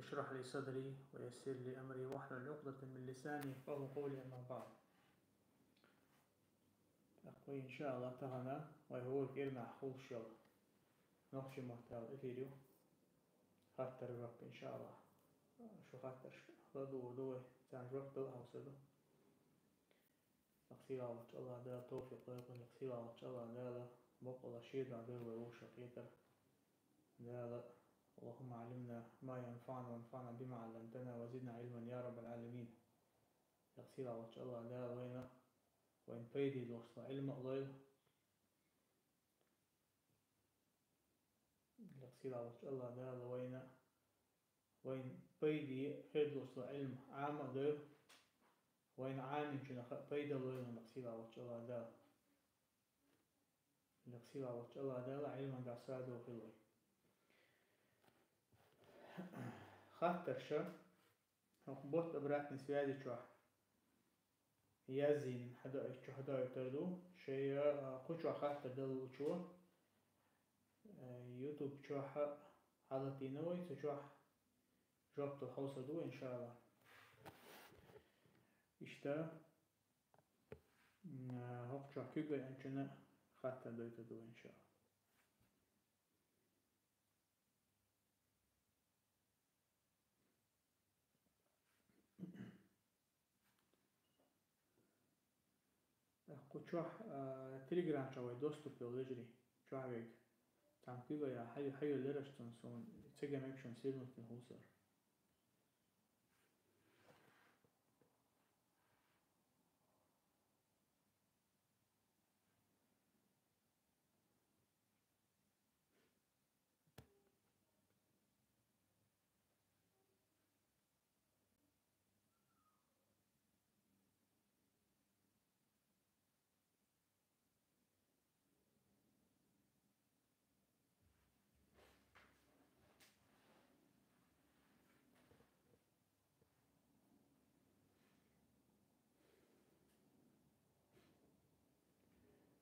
اشرح لي صدري ويسر لي أمري واحلل عقدة من لساني يفقهوا قولي. أما بعد، أخوي إن شاء الله تهنا وهو كيرنا خوش شل نقش محتوى الفيديو خاطر رب إن شاء الله شو خاطر رضو دوه تان رب دلها وسدو نقصيلا وش الله دا توفيق لكم نقصيلا وش الله دا بقول شيدا دا وروش قيتر دا. اللهم علمنا ما ينفعنا وانفعنا بما علمتنا وزدنا علما يا رب العالمين. نقصيلا وش الله دا وين بيدي دوصل علم الله نقصيلا وش الله دا وين بيدي خير دوصل علم عام ده وين عام شنو بيد الله نقصيلا وش الله دا نقصيلا وش الله دا علما قصاده في الله خاطر شو بوت براتني سوادي شو يازين حدا يتردو شيء خشوا خاطر دل شو يوتيوب شو حالتي نوي شو جبت الحوصة دو إن شاء الله إشتا هوك شو كيبه أنشنا خاطر دو إن شاء الله. كوتشوح تليجرام شوي دوستو بيولوجي شوي تام كيبه يا حيو ليرشتون سون تيجي ماكشون سيلون في الهوسر.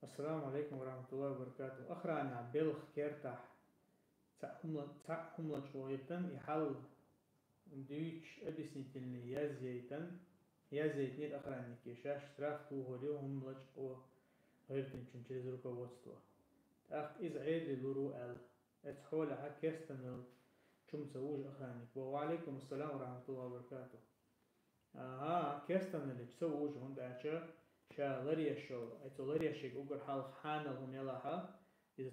السلام عليكم ورحمة الله وبركاته. أخرانا بلخ كيرتاح تعمل شويتن يحل دويتش أبسنتين يازيتن أخرانا كيشاش تراف توهريهم لجقوا غيرتن چنچه زرقا وستوا تأخ إز عيد لورو اتحول كيرستن شم تسووش أخرانك. وعليكم السلام ورحمة الله وبركاته. كيرستن اللي تسووش هند أشياء شا لريا شو أيتو لريا شيء أقول حال حانهم يلاها إذا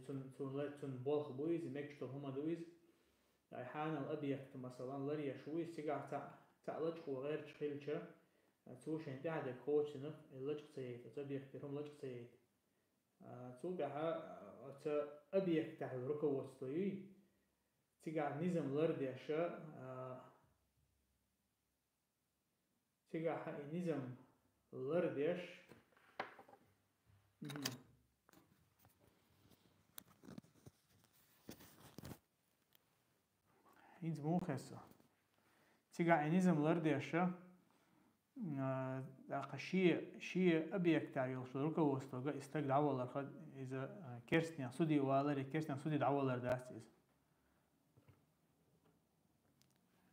تون بولخ بويز مكشتو هما دويز أي حان الأبيك مثلا لريا شوي سجع تعلج هو غير تخيلش توش أنت هذا كوتش نف اللج سيد تبيك تهم لج سيد توقع أبيك تحت ركو وستوي سجع نظام لردي أشياء سجع نظام لرديش إنت مو خسّة تيجا نظام لرديش شيء أبيك تعيل شو ركوا وستوجا استقل عوالر خد إذا كيرسني صدي والر كيرسني صدي عوالر داستيز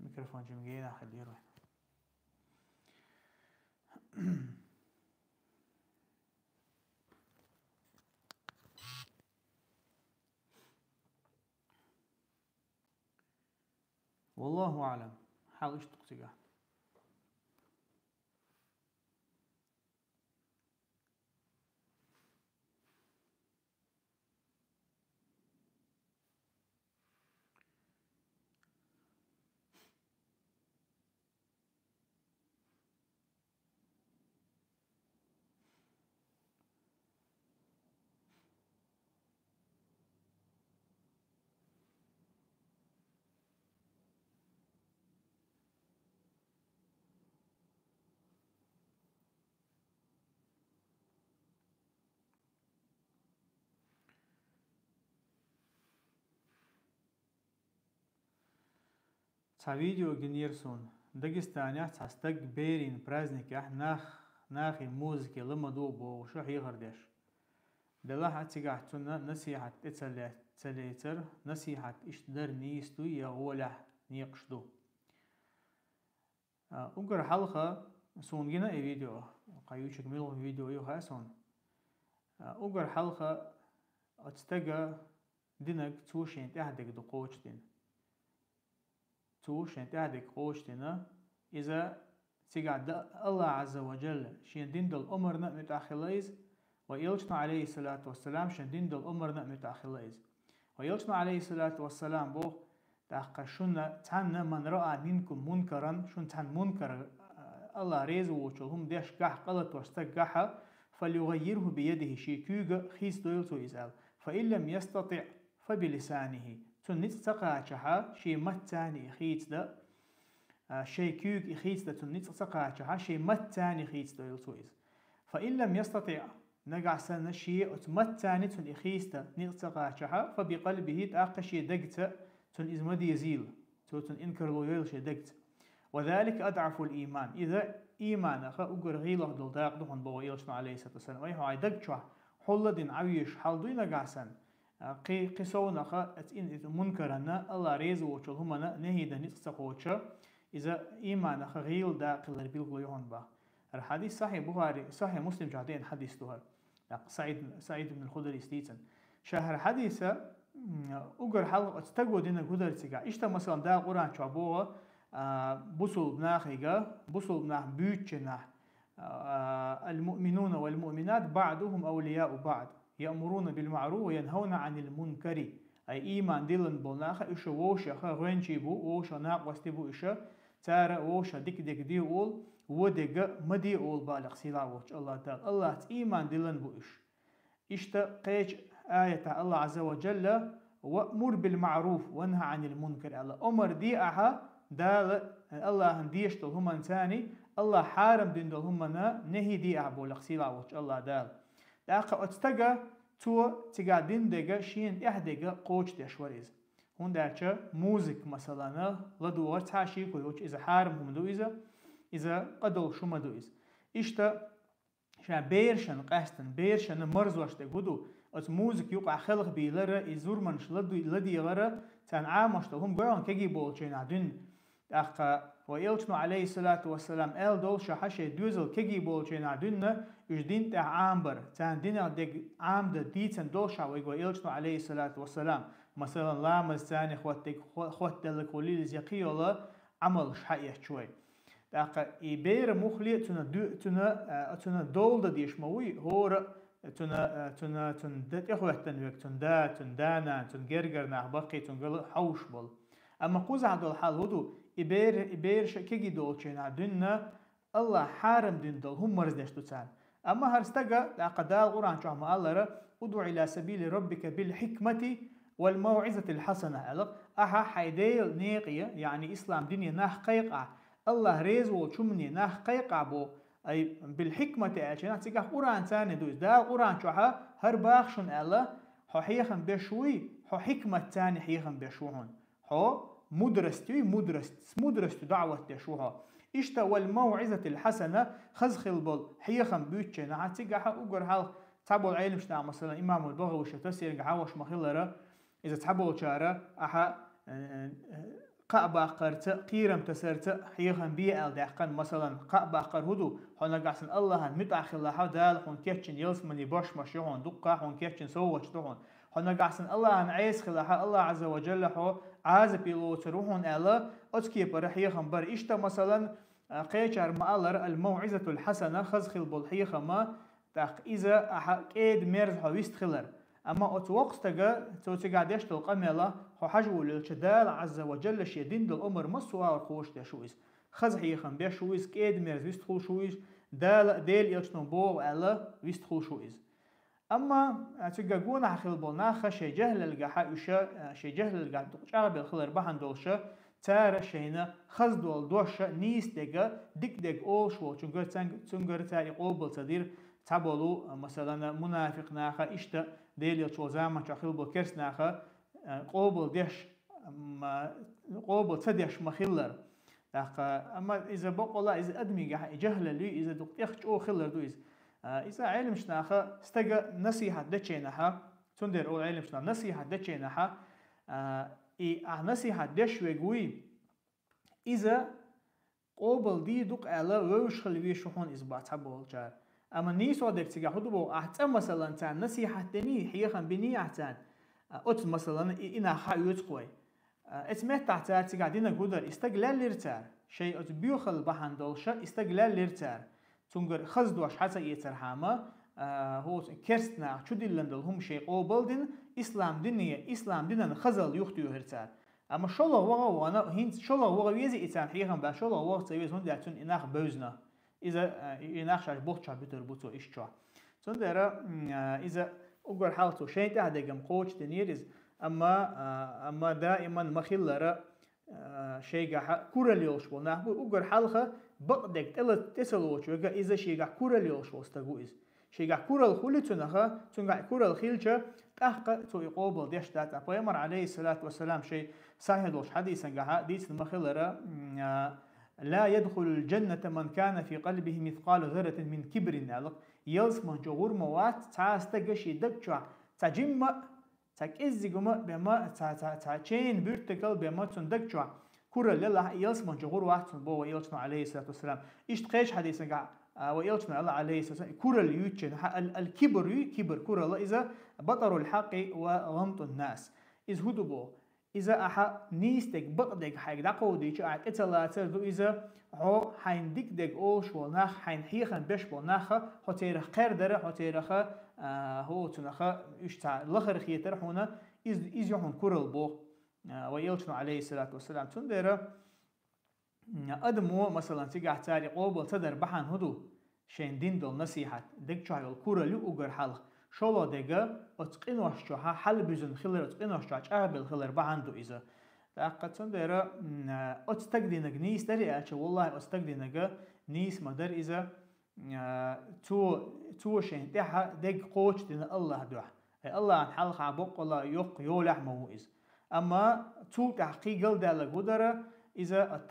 الميكروفون جمجينا خليه يروح. والله أعلم حال إيش تقصيقه. видео генерсон Дагестане цастак берин праздники нахи музыки лымаду бо шо хигардеш دلها تيجاتنا نصيحة تلاتر نصيحة إشتدر نيستو يغوله نيقشدو أقر حلقة سونجنا فيديو قيوشك ميلو فيديو يخاسون أقر حلقة أتستجا دينك توشين تهدك دقوشتين توشين تهدك قوشتين إذا تقعد الله عز وجل شين دين دل أمرنا متأخليز ويلشنا عليه الصلاة والسلام شين دين دل أمرنا متأخليز ويلشنا عليه الصلاة والسلام بو تحقشنا تحن من رأى منكم منكرا شن تحن منكر الله ريزو وشلهم ديش قح قلت واستقحا فليغيره بيده شيكوغ خيس دويلتو إزال فإن لم يستطع فبلسانه تنت تقاچها شي متاني خيت دا شيكوغ خيت دا تنت تقاچها شي متاني خيت دويلتو إز فإن لم يستطع نقع سنة شي متاني تن خيت دا نتقاچها فبقلبه تاقشي دقت تن إزمد يزيل تن إنكر لويل شي دقت وذلك أضعف الإيمان إذا إيمان أخا أقر غيله دل داق دهن بوائلشنا عليه الصلاة والسلام ويهو عيدك شوح حلدين عويش حالدوين قاسن قصون أخا أتين منكرنا الله ريز وشل همنا نهيدا نتسقوشا إذا إيمان أخا غيل داق الربيل غيهون با الحديث صحيح بخاري صحيح مسلم جهدين حديث دوهر سعيد بن الخدري ستيتن شهر حديثة أقر حلق أتستقو دينا قدر تيقع إشتا مثلا دا قرآن شعبوه بوصل بناخيغا بوصل بناخ بيوتشنا المؤمنون والمؤمنات بعضهم أولياء بعض يأمرون بالمعروف وينهون عن المنكر أي إيمان ديلن بولناخ إيش ووشا خا غنشيبو ووشا ناق وستبو إيش تارا ووشا ديك دي أول ودق مدي أول بالغ سيلا ووش الله تعالى الله إيمان ديلن بو إشتا قيج آية الله عز وجل وأمر بالمعروف وانهى عن المنكر الله أمر دي أها دال الله هنديشتل هم ثاني الله حارم دين دل هم نهي دي أعبو لقسيلا وش الله دال داقا أتستقى تو تقع دين دقا شين إحدقا قوش داشوريز هون دارچا موزيك مثلا لدو ورتحاشي كويوش إذا حارم هم دو إذا قدل شما دو إشتا شان بيرشن قاستن بيرشن مرزوش تقودو أت موزيك يوقع خلق بيلر إزور منش لدي غرا تان عامشتل هم قران كجي بولشين عدن أخا ويلشنو عليه الصلاة والسلام إل دول شحشة دوزل كجي بولشين عدن يجدين تا عامبر تان دينا دق عام دا ديتن دول شاويق ويلشنو عليه الصلاة والسلام مثلا لامز تاني خوات دلك وليلز يقيولا عمل شحيح شوي أخا إبير مخلي تنا دول دا ديش موي هور تنا دت إخوتن ويك تندانا تنجرجر نعبقي تنقل حوش بول أما قوز عدو الحال هدو إبير شكيجي دولشين عدنا الله حارم دين دول هم مرزدشتو تسان أما هرستقى لأقدال قرآن شعما الله ادعو إلى سبيل ربك بالحكمة والموعظة الحسنة ألق أها حيديل نيقية يعني إسلام دنيا ناح قيقع الله ريز وشمني ناح قيقع بو أي بالحكمة أشياء تيجي قرآن ثاني دوز دا قرآن شوها هر باخشن الله حو حيخن بشوي حو حكمة ثاني حيخن بشوهن حو مدرستي دعوة تشوها إشتا والموعظة الحسنة خزخ البل حيخن بيوتشن عتيجي أقر حال تعبوا العلم شنا مثلا إمام البغوي شتسير عاوش مخلرة إذا تعبوا شارة أها قأبا قرت قيرم تسرت حيخن بيئل داقن مثلا قأبا قر هدو هنا قاسن الله متأخر الله دال هون كيفشن يلسمني باش مشيهون دقة هون كيفشن سووش دهون هنا قاسن الله عيس خلاها الله عز وجل هو عاز بيلو تروحون ألا أتكي برحيخن بر إشتا مثلا قيشر ما الله الموعظة الحسنة خزخل بالحيخ ما تاق إذا أكيد مرز هويست خلر أما أتوقع تقع ديشت القملة هو حجو للشدال عز وجل شيدين دل أمر مسوا ورخوش داشويس خزحي خم بيشويس كيد ميرز ويستخل شويس ديل يلشنو بو ألا ويستخل شويس أما تقعون حخل بالناخ شي جهل القحا يشا شي جهل القحا تقشع بالخلر بحن دولشا تارا شينا خز دول دوشا نيس دقا دك أول شو تنقر تاري قوبل تدير تابولو مثلا منافق ناخا إشتا ديل يلشو زاما شخل بالكرس ناخا قوبل ديش قوبل تديش مخلر أما إذا بقولا إذا أدمي جهل لي إذا دقيقش أو خلر دويز إذا علم شناخا استجا نصيحة دشينها تندر أو علم شنا نصيحة دشينها نصيحة دش وجوي إذا قوبل دي دوق على وش خلوي شحون إثبات حبول جار أما نيس ودك تيجا حدبو أحسن مثلا تان نصيحة تاني حيخن بني أحسن أوت مثلا إنا خايوت قوي اسمه تحت تيجا دينا قدر استقلال ليرتار شيء أت بيوخل بحن دولشة استقلال ليرتار تونجر خزدوش حتى يترحمه هو كرستنا شو دلندل هم شيء قوبل دين إسلام دينية إسلام دينا خزل يختيو هرتار أما شو الله وغا وانا هنت شو الله وغا ويزي إتان حيخن با شو الله وغا تسويز هون داتون إناخ بوزنا إذا إناخ شاش بوخشا بيتر بوتو إشتوا تون دارا إذا أقول حالتو شيء تهدقم قوش تنيرز أما دائما مخيلة شيء قاعد كورل يوش ونا أقول حالها بقدك تسلوش وجا إذا شيء قاعد كورل يوش واستجوز شيء قاعد كورل خلتناها تون قاعد كورل خيلشة تحقق تو يقابل ديش دات أبويمر عليه الصلاة والسلام شيء صحيح دوش حديثا قاعد ديس المخيلة لا يدخل الجنة من كان في قلبه مثقال ذرة من كبر نالق يلس من جغور موات تاستجشي دكشوا تجمع تكإزجما بما تشين بيرتكل بما تندكشوا كورل لله يلس من جغور وات بو يلسنا عليه الصلاة والسلام إشتقيش حديثا قاعد ويلسنا الله عليه الصلاة والسلام كورل يوتشن الكبر كبر كورل إذا بطر الحق وغمط الناس إذ هدبو إذا أحا نيستك بقدك حاجة دقو ديش أعد إتلاتر دو إذا هو حين ديك ديك أوش والناخ حين حيخن بيش والناخ هو تيرخ قردر هو تيرخ هو تنخ يشتع لخر خيتر هنا إذ يحون كورل بو ويلشنو عليه الصلاة والسلام تندر أدمو مثلا تيجي تاري قوبل تدر بحان هدو شين دين دول نصيحة ديك شعر الكورل يؤجر حلق شولا دقة أتقنوش جوها حل بيزن خلر أتقنوش جوها أهبل خلر بعندو إذا تأكد سندرة أتستقدينك نيس دري أتش والله أتستقدينك نيس مدر إذا تو شين تها دق قوش دين الله دوح الله عن حلق عبق الله يق يولح موئز أما تو تحقيق دالك ودرة إذا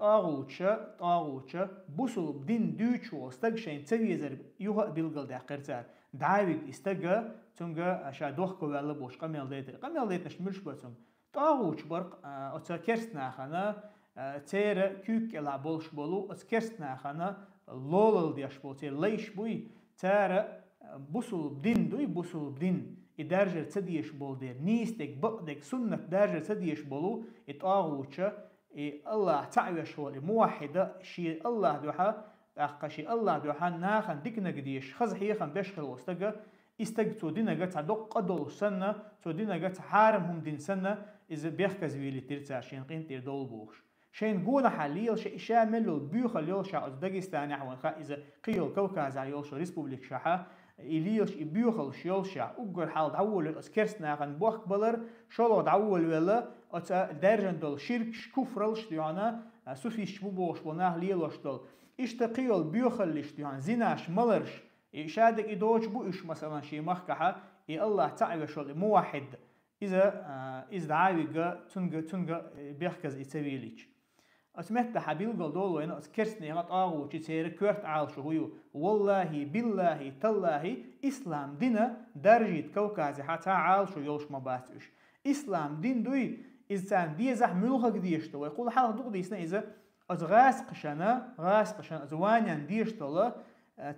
طاغوتش بوصل بدين دوش واستق شين تبيزر يوها بيلقل ده قرتار دعاويك استجا تونجا أشا دوخ كوالله بوش قميل ديت نشملش بتون طاغوش برق أتكرسنا خنا تير كوك إلى بولش بولو أتكرسنا خنا لول ديش بول تير ليش بوي تير بوصل بدين إدارجر تديش بول دير نيستك بقدك سنة دارجر تديش بولو إطاغوش الله تعيش هو موحدة شيء الله دوحة أخشي الله دوحة ناخن ديك نقديش خز حيخن بيشخل واستجا استج تودينا جت عدق قدول سنة تودينا جت حارمهم دين سنة إذا بيحكز ويلي ترتع شين قين تير دول بوش شين جونا حاليل شيء شامل البيوخ اليوم شع أوزبكستان يحون خا إذا قيل كوكاز عيوش ريسبوبليك شحا إليش بيوخ الشيول شع أقول حال دعول الأسكرسنا عن بوخ بلر شلو دعول ولا أتا درجن دول شرك كفرلش ديانا سوفيش بوبوش وناه ليلوش دول إشتقيل بيوخ الليش ديان زيناش ملرش إشادك إدوش بو إش مثلا شي مخكحة الله تعالى شغل موحد إذا دعاوي تنجا بيحكز إتسويليش أسمعت حبيل قلدول وين أسكرسني غط آغو تسير كورت عال شهويو والله بالله تالله إسلام دينا درجة كوكازي حتى عال شو يوش مباتش إسلام دين دوي إنسان دي زح ملوخك ديشتو ويقول حالة دوق ديسنا إذا غاس قشنا زوانيا ديشتو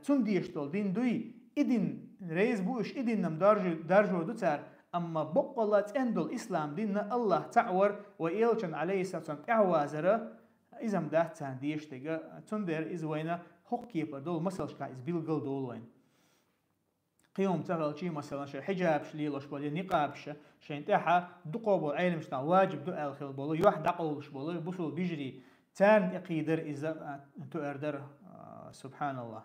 تون ديشتو دين دوي إدين ريز بوش إدين نم درجة دوتار أما بقلت أندل إسلام ديننا الله تعور وإيلشن عليه السلام إعوازره إذا مدات تان ديشتو تون دير إذ وينا حقيبة دول مسلش كا إذ بيلقل دول وين قيوم تغل شي مثلا شي حجاب شليلوش بولي نقابش شي انتحا دقوبو عيلم شتا واجب دو الخيل بولو يوحد دقوش بولو بوصل بيجري تان يقيدر إذا انتو اردر سبحان الله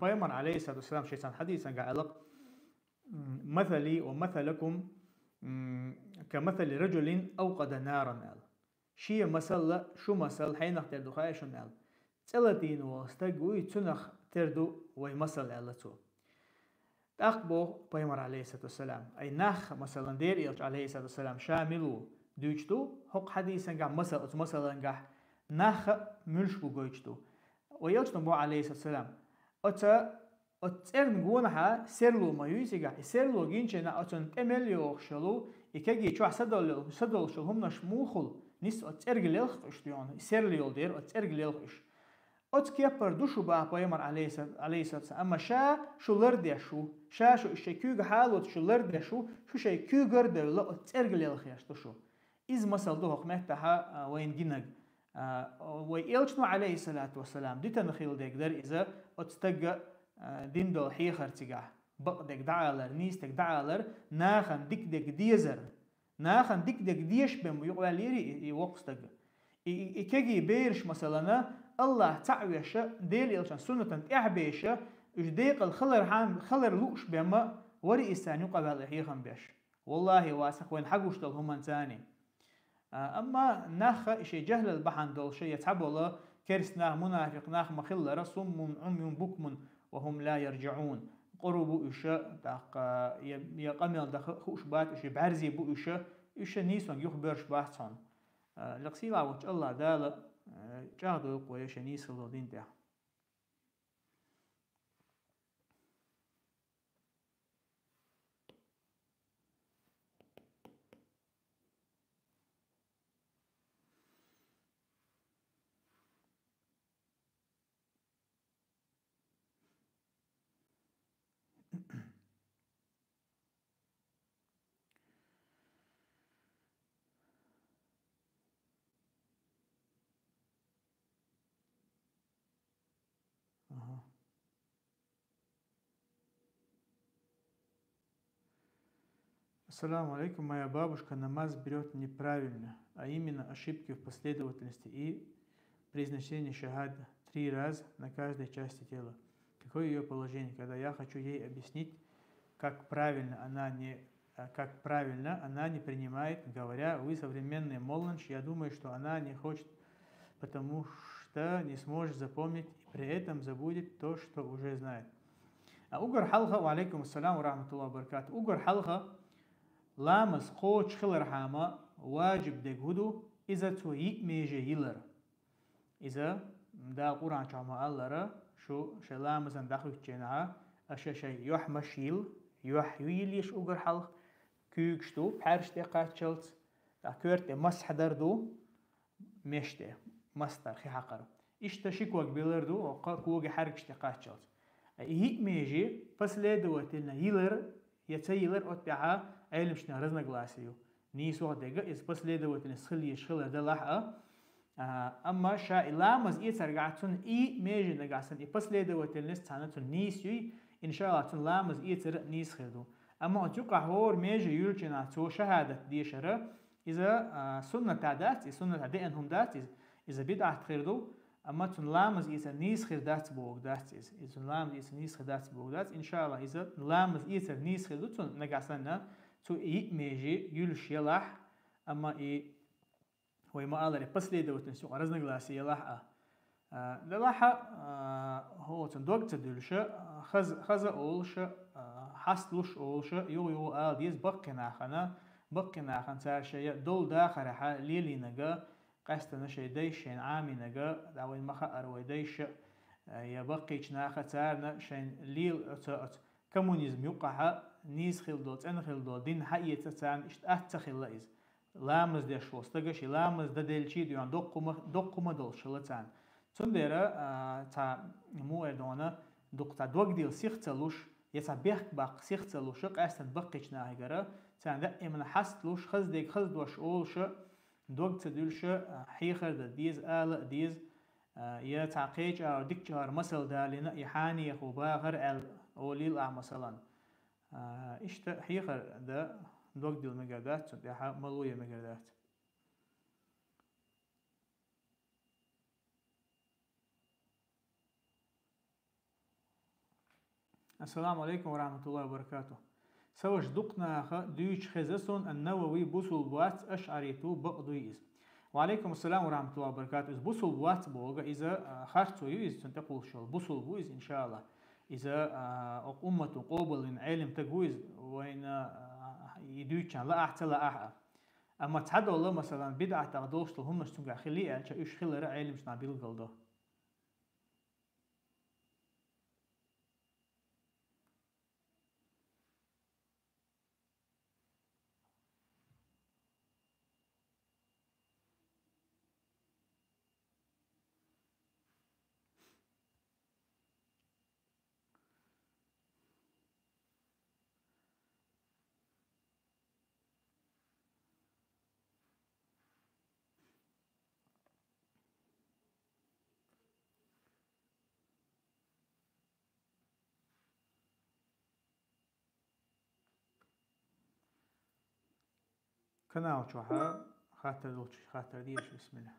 بايمر عليه الصلاة والسلام شيطان حديثا قال مثلي ومثلكم كمثل رجل أوقد نارا شيء مثل شو مثل حين تردو خايشون ال تلاتين واستقوي تنخ تردو ويمثل التو تقبو بايمر عليه الصلاة والسلام أي نخ مثلا دير إلش عليه الصلاة والسلام شاملو دوجتو حق حديثا قا مثلا قا نخ ملش بو قويجتو ويلش نبو عليه الصلاة والسلام أتا أتسرن جونها سرلو ما يوزيجا سرلو جينشنا أتون تمليو خشلو يكجي شو صدول شو هم نشموخل نيس أتسرجل الخشتيون سرليو دير أتسرجل الخش أتكيبر دوشو بيامر عليه السلام أما شو لرديشو شو الشيكوج حالو شو لرديشو شو شيكوجر دولة أتسرجل الخيش دوشو إز مثل دوه قمتها وين جنگ ويلشنو عليه الصلاة والسلام دي تنخيل ديقدر إذا أتستجى دين دول حيخر تجاه بقدك دعالر نيستك دعالر ناخن ديك ديزر ناخن ديك ديش بم يقوليري يوقستك إكجي بيرش مثلا الله تعويش ديل يلشان سنة إعبيش إجديق الخلر حام خلر لوش بما وري إستان يقبل حيخن بيش والله واسخ وين حقوش دول هم إنساني أما ناخ إشي جهل البحن دول شيء يتعب الله كرس ناخ منافق ناخ مخلر صم عمي بكم وهم لا يرجعون قربوا إشاء داق يقمل داق خوش بات إشي بعرزي بو إشاء نيسون يخبرش باتون لقسيلا وش الله دالا جاهدوا يقوى إشاء نيسلو دين ده Ассаламу алейкум, моя бабушка намаз берет неправильно, а именно ошибки в последовательности и произношение шахада 3 раза на каждой части тела. Какое ее положение, когда я хочу ей объяснить, как правильно она не принимает, говоря, вы современный молодж, я думаю, что она не хочет, потому что не сможет запомнить и при этом забудет то, что уже знает. А угар халха, ва алейкум ассалам ва рахматуллахи ва баракату, угар халха, لامس قوش خلر حاما واجب دقهدو إذا تويق ميجي يلر إذا دا قرآن شعما الله شو لامس ان داخل جناها أشا شي يوح مشيل يوح يليش أقر حلق كيكشتو بحرش دي قاتشلت دا كورت مسح دردو مشتي مستر خي حقر إشتا شكوك بيلردو وكوغي حركش دي قاتشلت يهيق ميجي بس ليدوتلنا يلر يتيلر أتبعها علم شنا رزنا غلاسيو نيسو دقة إذا بس ليدوتلنا سخلي يشخلها دلحقة أما شا لامز يترقعتون ميجي نقاسن بس ليدوتلنا ستانتون نيسيو إن شاء الله تون لامز يتر نيس خيدو أما أتوقع هور ميجي يلجنا تو شهادة ديشرة إذا سنة تعدات سنة تعدين دات إذا بدعة خيردو أما تون لامز يتر نيس خير دات بوغ دات إذا تون لامز يتر نيس خير دات بوغ دات إن شاء الله إذا لامز يتر نيس خيردو تون نقاسنا تو ميجي يلش يلاح أما هو ما قال لي بس لي دوت نسوق رزنا غلاسي يلاح للاحة هو تندوق تدلش خز أولش حصلش أولش يو ديز بقنا خنا صار شيء دول داخل ليلي نجا قصدنا شيء ديشين عامي نجا داوين مخا أروي ديش يبقيش ناخ صارنا شين ليل كمونيزم يقع نيز خلدوت أنا خلدوت دين حقيقة تسان إشت خلاص لامز ده شو استجش لامز ده دلشي ديان دقم دول شلتان تندرا تا مو ادونا دقتا دوق ديل سيختلوش يتبيح باق سيختلوش قاستن بقيش ناهجرا تان ده من حستلوش خزدك خزدوش اولش دوق تدلش حيخر ده ديز ديز يا تعقيج او ديكجار مثل دالنا يحاني يخو باغر اوليل مثلا إيش حيخر ده دوق ديل مقادات ده ملوية مقادات. السلام عليكم ورحمة الله وبركاته. سوش دقنا دوش خزسون النووي بوصل بوات أشعريتو بقضيز. وعليكم السلام ورحمة الله وبركاته. إذا بوصل بوات بوغا إذا خارتو يوز تنتقل شغل بوصل بويز إن شاء الله. إذا أمة قوبل إن علم تجويز وين يدوشان لا أحتل أحا أما تحدى الله مثلا بدعة تغدوش لهم مش تنقع خليه أنت إيش خلي رأي مش نابيل قلده كناو شوحة خاطر دولش خاطر ديش بسم الله.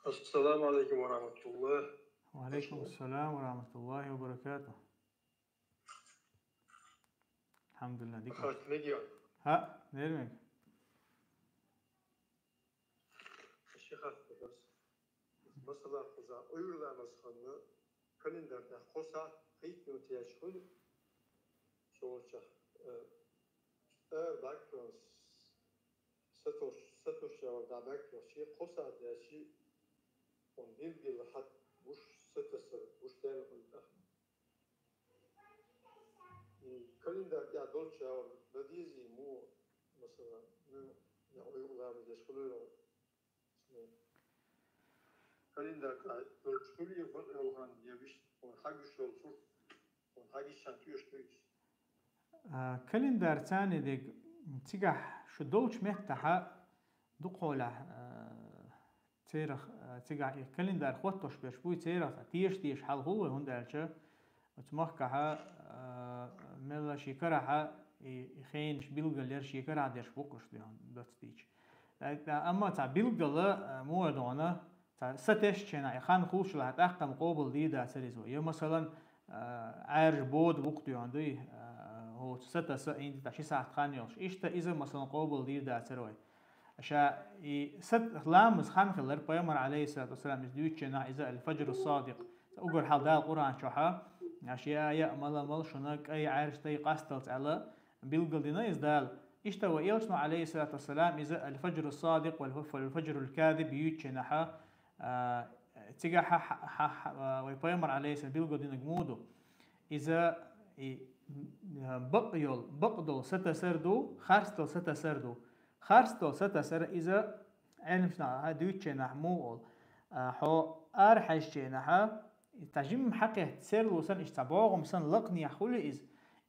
السلام عليكم ورحمة الله. وعليكم السلام ورحمة الله وبركاته. الحمد لله ديك. أخذت ميجيا. ها نرمي. الشيخ بس مثلا خذا أيولا مثلا كلندر ده خذا قيت نتيجه شوشة باكتروس ستوش أو باكتروس شيء خذا ده شيء ونبيل لحد وش ستسر وش تاني قلنا كلندر ده دولشة أو لذيذ مو مثلا مو أيولا متيجه كلندر دولشولي والغان يبيش ونحاجش للصوت ونحاجش شانتيوش تيجي كلندر ثاني ديك تيجح شو دولش مهتها دقولة تيرخ تيجح كلندر خوتوش بيشبوي تيرخ تيش حال هو هندالش وتمخكها ملا شيكرها يخينش بيلغل شيكرها ديش بوكش ديون دوتستيش أما تا بيلغل مو دونا تا ستش شنا يخان خوش لها تأخم قابل دي دا سريزو يو مثلا عارج بود وقت يوندي هو ستة ساعين تا شي ساعة خانيوش إيش إذا مثلا قابل دي دا سروي أشا ست لامز خان خلر بيامر عليه الصلاة والسلام يزدوي شنا إذا الفجر الصادق أقول حال دا القرآن شوحا أشياء يأمل شناك أي عارج تي قاستلت على بيلغل دينا يزدال إشتوى إيلشنا عليه الصلاة والسلام إذا الفجر الصادق والفجر الكاذب يوتشنحا تيجا ويبيمر عليه السلام بيلغل دينا جمودو إذا بقدل ستسردو خارستل ستسر إذا علم شنا دوتشنح موغل حو أرحشنحا تجمع حقه تسير وسن اشتباغ مسن لقني يحول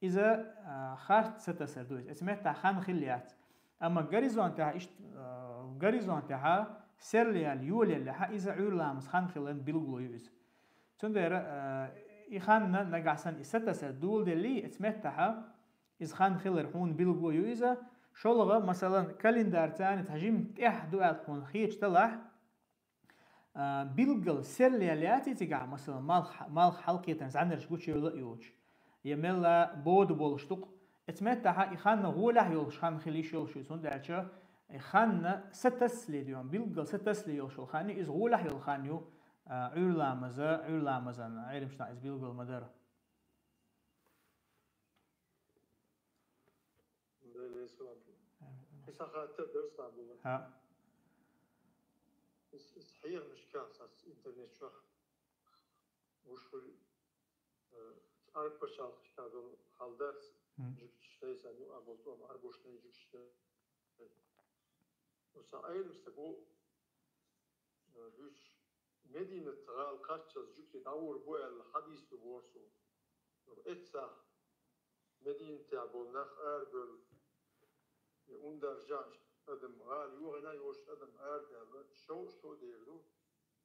إذا خارت ستسردويز اسمها خان خليات أما جريزون تاع جريزون تاع سيرليال يولي لها إذا عولامس خان خلين بيلغلو يوز تندر إخان نجعسن ستسردول دلي اسمها تاع إذا خان خلر حون بيلغلو يوزا شلغة مثلا كالندر تاني تهجم تحدو أكون خيش تلح بيلغل سيرليالاتي تيجع مثلا مال حلقي تنزعن رشقوش يوج يملا بود بولشتق اتمتها إخان غوله يولش خان خليش يولش يسون دالشا إخان ستسلي ديون بيلغل ستسلي يولش خاني إز غوله يولخانيو عولامزا عيرم شنا إز بيلغل مدار ها صحيح مش كاساس انترنت شو وشو أربعة كادو حالدرس جوكشتاي سانو أبوتوم أربعة جوكشتاي وسائل مستقو دوش مدينة تغال قاشة جوكشي دور بوع الحديث بورسو إتسا مدينة تعبولناخ أربل يوندر جاش أدم غال يوغنا يوش أدم أربل شو ديردو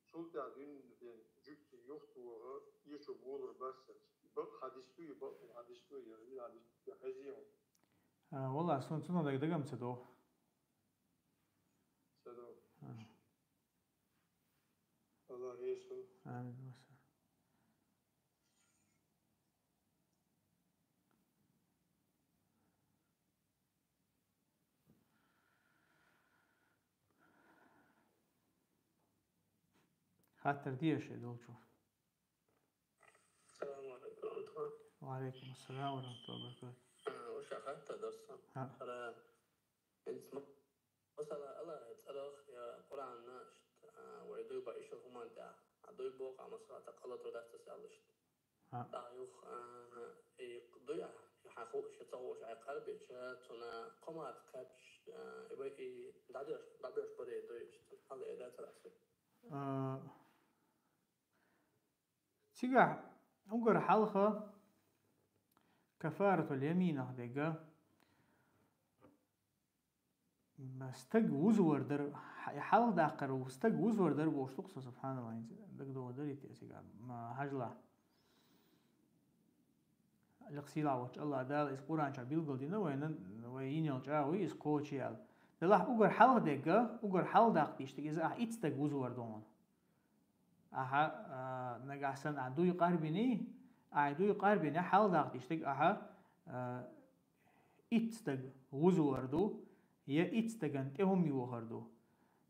شو تعدين بين جوكشي يختو يشو بولر بس بق حديثوي يعني حزيون والله سنة دقم سدو الله يسلم آمين خاطر ديش دول شوف السلام عليكم ورحمة الله. وعليكم السلام ورحمة الله وبركاته. وش أخذت درسا؟ ترى أنت مثلا الله يتأرخ يا قرآن ناشت ويدوي بعيش الهمان ده عدوي بوقع مثلا تقلط وده تسألشت. دايوخ يقضي يحقق شتوش على قلبي شتونا قمات كاتش يبقى دادرش بدي دويش هذا إذا ترى. تيجا أقول حلقة كفارة اليمين هذيك استج وزور در حال داقر واستج وزور در بوشتوق سبحان الله دق دو دريت يا ما هجلا لقسيلا وش الله دال إس قرآن شا بيلقل دينا وين يلجاوي إس كوتشيال دلح أقر حال دقة أقر حال داق تيشتك إذا إتستج وزور دون نجاسن عدو يقاربني عدو يقاربني حال داق تيشتك إتستج وزور دو يا إتستجن تهم يوهردو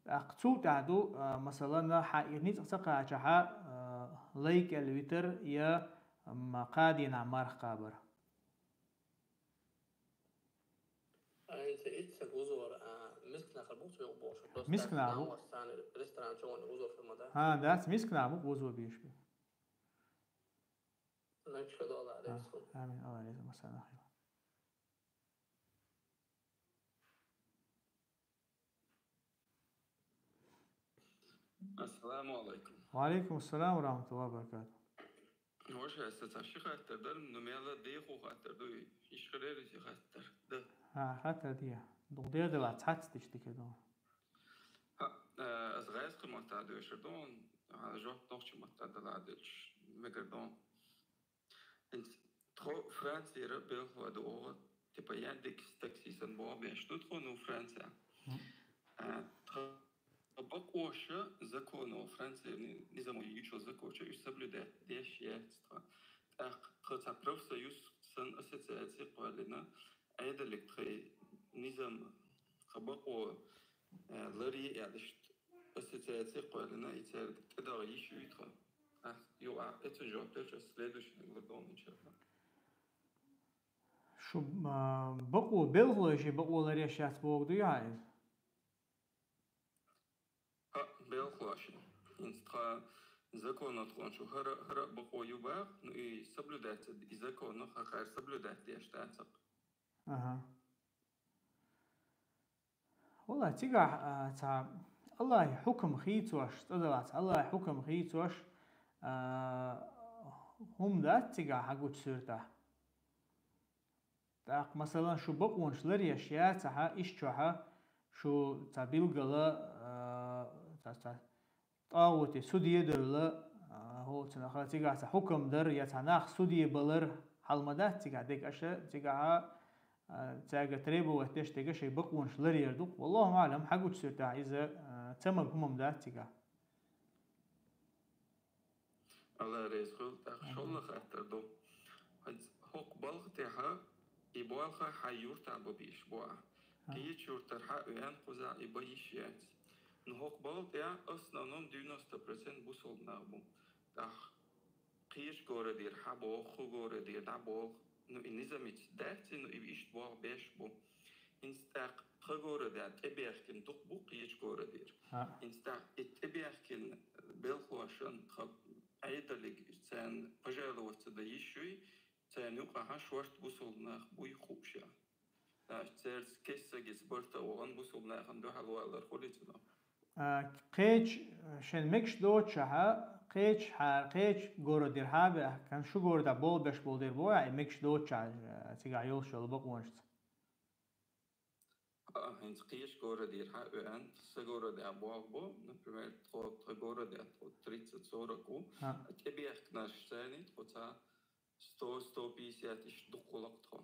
أقصو تعدو مثلا حقيقني تسقى عشها ليك الوتر يا مقادنا مارخ قابر أنت إتسك وزور مسكنا خربوط في أبوش مسكنا أبو ريستوران شون وزور في المدى داس مسكنا أبو وزور بيشبه نشهد الله عليه آمين الله عليه مساء خير السلام عليكم. وعليكم السلام ورحمة الله وبركاته. وش هسه شيء خاطر ده إنه ميلا ديخو خاطر ده إيش خير شيء خاطر ده. خاطر دي. دغدي ده بعد ساعات تشتكي ده. از غاز که معتاد شدون جواب نوچی معتاد لادش مگردون. انت ترو فرانسي ربيل هو ده تبا يندك تاكسيسن بوا بيشتوت خونو فرانسا. بقوش زكونو فرانسي نظام يجوا زكوش يسبلو ده شيء قطع بروفسا يوسن أساسياتي قالنا أيضا لكتري نظام قبقو لري يعدش أساسياتي قالنا يتعرض تدار يشو يترى يو أتجاه تلش أسلادش نقدرون إن شاء الله شو بقو بيلغلش بقو لري أشياء بوقدو يعيز بيلغلش إنستا زكونا تكون شو هر بقو يباع نو سبلودات إذا كنا خير سبلودات يشتاق والله تيجا الله حكم خيتوش تدلعت الله حكم خيتوش هم ذات تيجا حقوش سيرته تاق مثلا شو بقونش لري أشياء تها إيش تها شو تبيلغلا طاوتي سودية درلا هو تناخذ تيجا حكم در يتناخ سودية بلر حلمدات تيجا ديك أشياء تيجا تاجا تريبو وتش تيجا شيء بقونش لري يردو والله ما أعلم حقوش سيرته إذا تمام هم ذات تيجا الله رزقه تخشوا خاطر دو هوك بالغ تها يبالغ حيور تعبو بيش بوا كي يشور ترحق ينقذ يبيشيات نهوك بالغ تها أصلا نوم 90% بوصل نابو تخ قيش غورة دير حبو خو غورة دير دابو نو النظام دارتي نو يبيش بوا بيش بو إنستاق خغورة دير تبيخكن تقبو قيش غورة دير إنستاق تبيخكن بالخواشن أيضاً سان بجالو وتدايشوي سان يقع شوارت بوصلنا بوي خوشة. ترس كيسة جسبرتا وغن بوصلنا خندو حلوة على خليتنا. قيج شن مكش دوتشها قيج قيج جورو درهابه كان شو جورو دا بول بش بول دير بوع مكش دوتشها تيجا يوشل بقونشت. هنس قيش جورو درهابه أنت سجورو دا بوع نبرمير تجورو دا تريت تصوركو تبي أخناش ثاني تقطع 100 إيش دقولقتها.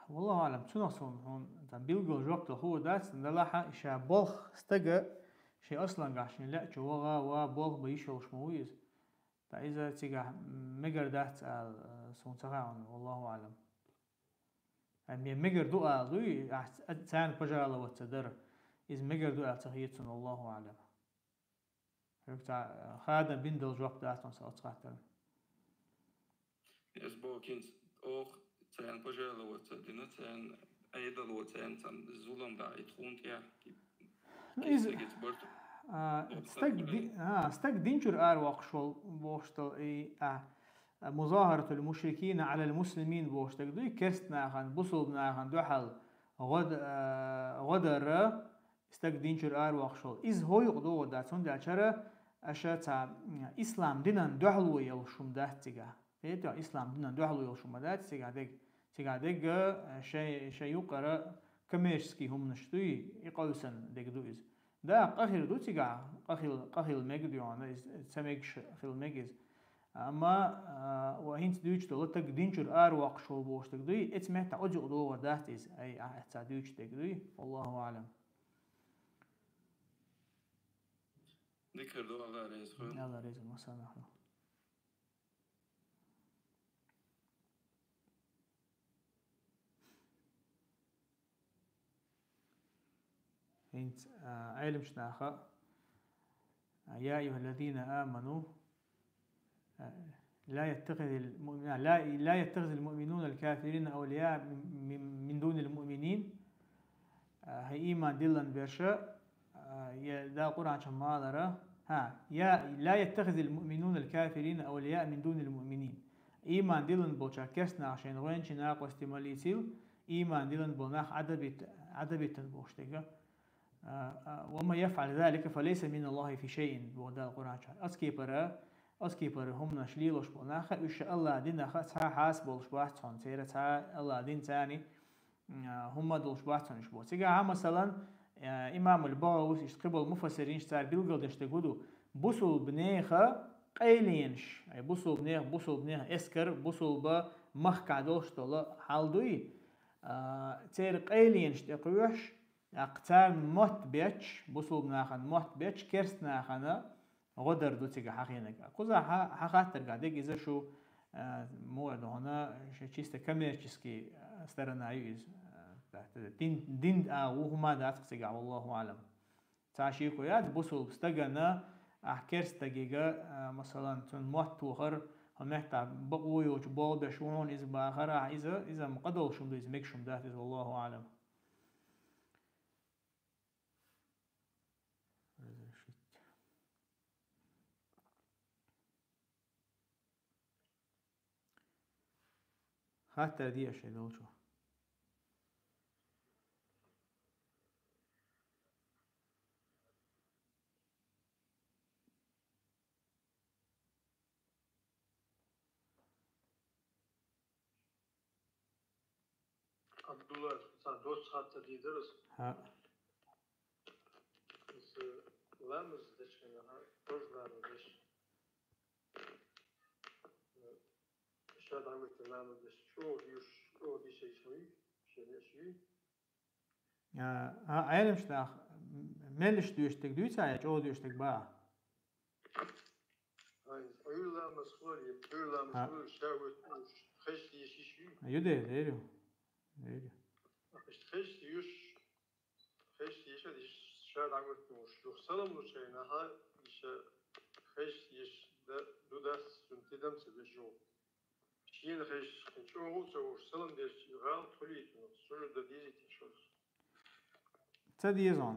والله أعلم شو نقصون هون تبيلجو جوقت هو داس نلاحق إشي بلخ استجى شيء أصلاً عشان لا شو وغا وبلخ بيشوش مويز فإذا تيجا مجر دات سون تراون والله أعلم يعني مجر دو دوي تان بجال وتدر إذا مجر دو تغييرتون الله أعلم يقطع خادم بندل جوقت دات نص أتقاتل أسبوع كنت أخ تان بجال وتدنا تان أيضا وتان تان زولم دا يتخون تيا إذا استك دينجر وقشول بوشتل مظاهرة المشركين على المسلمين بوشتك دوي كست ناخن بصوب ناخن دوحل غدر استك دينجر وقشول إذ هو يقدو داتون داتشرة أشتا إسلام دينان دوحلو يلشم داتيغا فيتو إسلام دينان دوحلو يلشم داتيغا ديك تيجا شيء يقرأ كميرسكي هم نشتوي يقولسن ديجدويز دا قهر دو تيجا قهل مجد يعني سميكش قهل مجز أما وهين تدويش تلتك دينشر وقت شو بوش تقدوي اتمت أجو دو وداتيز أي تدويش تقدوي والله أعلم. ذكر دو الله رئيس خير. الله رئيس المسامح. انت علم شناخة يا أيها الذين آمنوا لا يتخذ المؤمنون الكافرين أولياء من دون المؤمنين هي إيمان دلن برشا دا قرآن شمالرة لا يتخذ المؤمنون الكافرين أولياء من دون المؤمنين إيمان دلن بوشا كسنا عشان وين شناق واستماليسيل إيمان دلن بوناخ عدبت بوشتك وما يفعل ذلك فليس من الله في شيء بودا القرآن أسكيبر هم نشليلوش بوناخ إن شاء الله دينا خا حاسبولش بحثون سيرة الله دين تاني هم دولش بحثون شبو تيجا مثلا إمام الباوس يشتقبل المفسرين شتار بيلقل يشتقودو بوصل بنيخة قيلينش أي بوصل بنيخ إسكر بوصل بمخ عدوش طلا حالدوي تير قيلينش تقويش أقتال موت بيتش بوصل بناخن موت بيتش كرس ناخنا غدر دو تيجا حقينك قوزا حقاتر قاديك إذا شو موعد هنا شيء كميرشيسكي سترنا يوز دين وهما دات تيجا والله أعلم تعشي كويات بوصل بستجنا أحكرس تجيجا مثلا تون موت توخر همحتا بقوي وجبال بشون إذا بآخر إذا مقدر شو ده إذا مكشوم دات والله أعلم. حتى دي أشياء دوشوا عبد الله sen dost hatta diyeriz. Biz lamız deşkene ha dostlarımız deş. Şad hamit lamız deş. Şu bir şey şuy. عالم شناخ ملش دوشتك دويتا يا جو دوشتك با Uyulamız var şavet خش يشيشي يده ديرو خش يش شاد عملت مش يخسرم له شيء نها يش خش يش دو داس سنتدم سبجو شين خش شو سو سلم ديش يغال توليت سر دديزي تشوف تديزون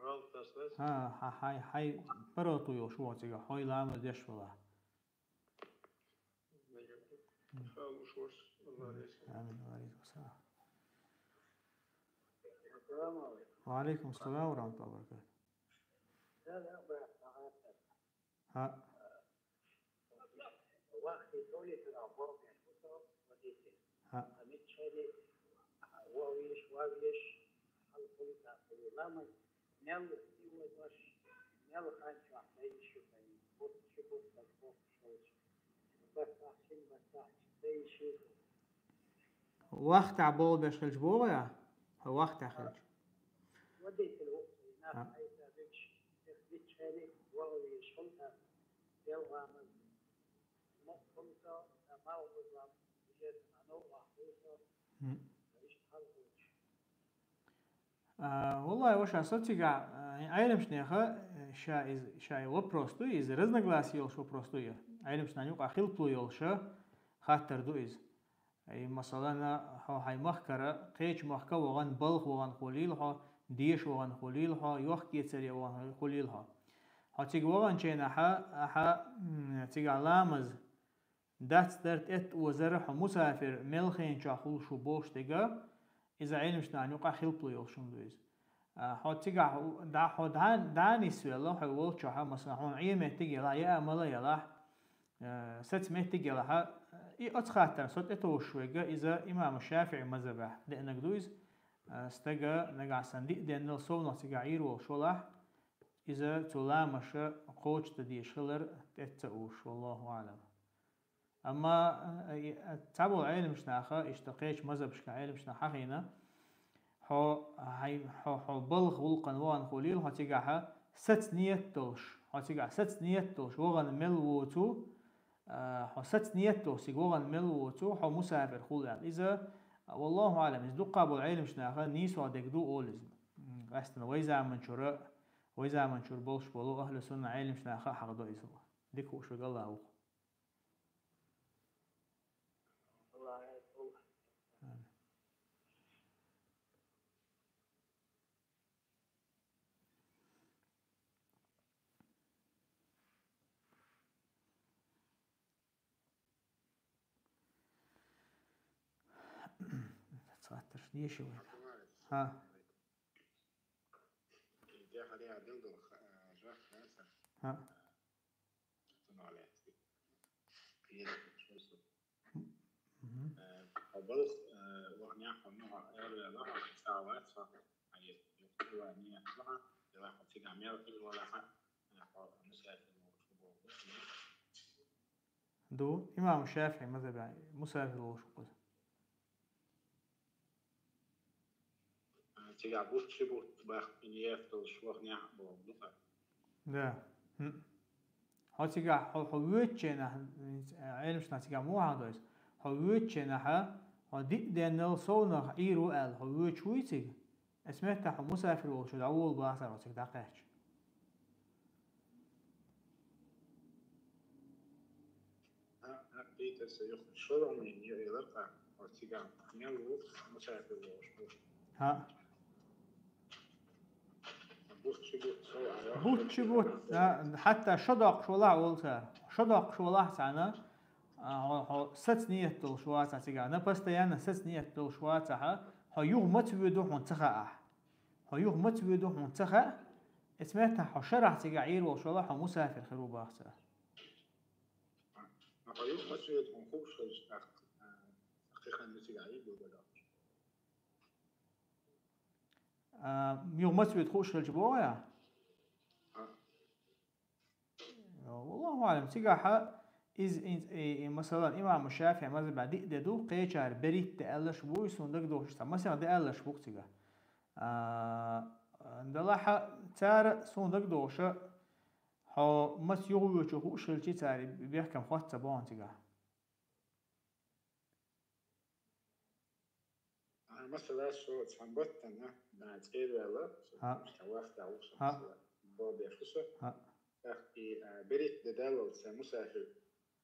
غال تاسلس هاي براتو يشوا تيجا هاي لام ديش ولا آمين وعليكم السلام. وعليكم السلام ورحمة الله وبركاته. وقت عبال بشخلش بوغيا هو وقت أخلش وديت الوقت هناك حيث بيتش هذيك وهو يشغلها يلغى من مقصمته ما هو نظام يجب أن نوع حوصة والله وش أصدق عالم شنيخة شاي وبروستو إز رزنغلاس يل شو بروستو يه عالم شنانيوق أخيل بلو يل شو خاطر دو إز أي مثلا هاي مخكرة قيش مخكة وغن بلغ وغن خليلها ديش وغن خليلها يوخ كيتسري وغن خليلها هاتيق وغن شينا ها تيق علامز دات درت وزرح مسافر ملخين شاخول شو بوش تيقا إذا علم شنانيوق أخيل بلو يل شو دو إز هاتيق داني سويلا حيول شاها مثلا هون عيمة تيقي لا يا ملا يلا ست ميت تيقي لها أتخاتر صوت إتوشويجا إذا إمام الشافعي مذهبه لأنك دويز استجا نجع صنديق دين الصوم نتيجة عيرو شوله إذا تلامش قوش تدي شلر تتأوش والله أعلم. أما تعبوا العلم مش ناخا اشتقيش مذهب مش كعلم مش ناخينا حو بلغ والقنوان خليل هتيجها ست نيتوش هتيجها ست نيتوش وغن ملوتو ست نيتوش سيجوغن ملوتو حو مسافر خليل إذا والله أعلم إذا قابل العلم مش ناخا نيسو دكدو أولز أستنا وإذا من شر بولش بولو أهل السنة علم مش ناخا حقدو إسوا ديكو شو قال الله تسعتش دي شو ها ها قبل وغنيا حنوها لها ساعات صح هي يقولوا أني لها لها حتى عمير كل ولا حد دو إمام الشافعي مذهب مسافر وشقد تيجي بوت شبوت باخ إنياف الشوغنيا بوضوطة ده هتيجي حويتشنا علمش نتيجة مو هذا حويتشنا هدي دينل صونا عيرو ال حويتش ويتيج اسمه مسافر وشو دعول باثر وتيجي دقيقة بيت سيخرج شلون من يلقى وتيجي نيلو مسافر وشو ها بوت شبوت حتى شدق شو لا قلت شدق شو لا سنة ست نية شوات تيجا نبست يعني ست نية شوات ها يوم متودو منتخا ها يوم متودو منتخا اسمها حشرة تيجا عير وشو لا مسافر خروب أحسن ها يوم متودو منخوش حقيقة نتيجة عير ولا يوم متود خوش الجبوية والله أعلم تيجا مثلا إمام الشافعي مثلا بعد دو قيشار بريت تألش بوي صندوق دوش مثلا تألش بوك تيجا دلها تار صندوق دوشة ها مس يغوي تشوفوش الشيء تاري بيحكم خاطر تبان تيجا مثلا شو تنبتنا بعد كده ولا مستواك تعوش مثلا بعد يفوسه أخي بريت دلالة مسافر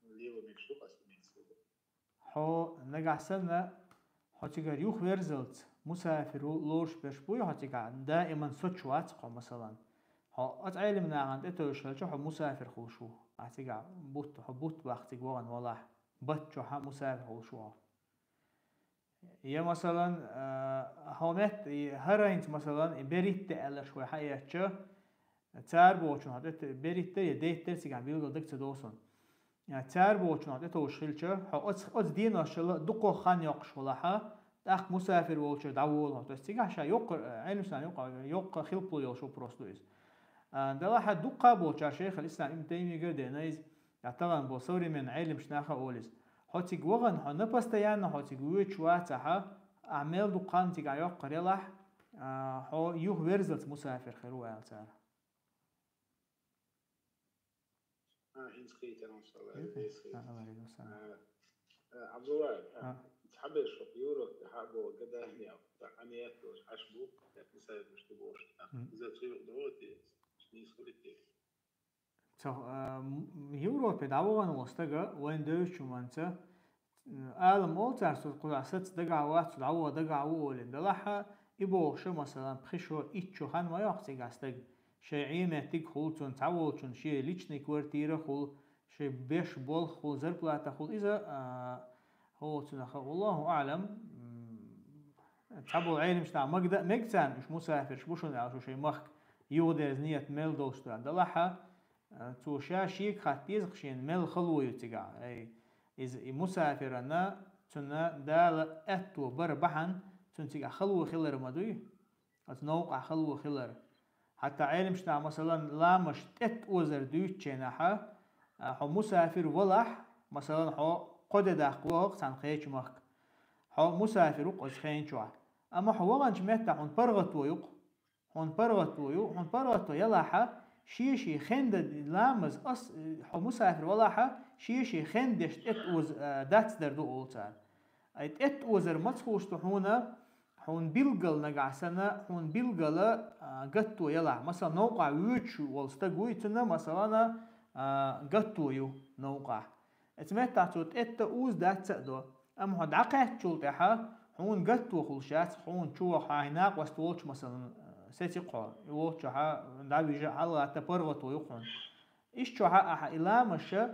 ليه ومكشوف أسمين ها نجح سنة هتيجا يوخ ورزلت مسافر لورش بشبوي هتيجا دائما سوتشوات مثلا ها أتعلمنا عن إتوش شو مسافر خوشو هتيجا بوت وقت جوان ولا بتشو مسافر خوشو يا مثلا هونت هرينت مثلا بريت على شوي حياتش تار بوشون هذا بريت يديت ترسي عم بيقولوا دكتور دوسون يعني تار بوشون هذا توشيلش أز دينا شل دقو خان يقش ولا ح أخ مسافر ووش دعول هذا استيجا شا يق علم سنة يق خلقوا يوشو بروستويس ده لا حد دقة بوشار شيخ الإسلام ابن تيمية قدر نايز يعتبر بصوري من علم شناخة أوليس هاتيج وغن هنبستيان هاتيج ويتشواتها أعمال دقان تيجا يقر يلح هو يوه ورزلت مسافر خيرو ألتار هنسخيت أنا عبد الله تحب يشرب يورو تحبه كده يعني تقنيات وش حشبه مثلا مش تبوش إذا تصير دوتي شنو سوريتي يورو بدعوان وستجا وين دوش ومانتا عالم أولتر سقطع ست دقعوات سدعوة دقعوة دلها يبوش مثلا بخشوا إتشو هن ما يحتاج استج شيء عيمة خلطون تعوّلون شيء ليشني كورتيرة خل شيء بيش بول خل زربلا تخل إذا هو تنخل والله أعلم تعبوا العين مش نعم مقدان مش مسافر شبوشون على شيء مخ يودر نية ميل دوستان دلها توشا شيك خاتيز خشين ميل خلوي تجع أي إذا مسافرنا تنا دال أتو بربحن تنتج خلو خلر مدوي أتنوقع خلو خلر حتى علم شنا مثلا لا مش وزر دوتشينها حو مسافر ولح مثلا حو قد داقوق عن خيش مخ حو مسافر وقز خين شوا أما حو وانش متى حون برغتو يق حون برغتو يلاحا شيشي خند لامز حو مسافر ولاحا شيشي خندش وز داتس دردو أولتان أيت وزر متخوش تحونا حون بيلقل نقعسنا حون بيلقل قطو يلع مثلا نوقع ويتشو والستقوي تنا مثلا قطو يو نوقع اتمتع توت اوز دات سأدو ام هاد عقات شلتها حون قطو خلشات حون شو حايناق واستولش مثلا ستيقع يوتشها دابي جا على تبرغتو يقون ايش شو احا الى مشى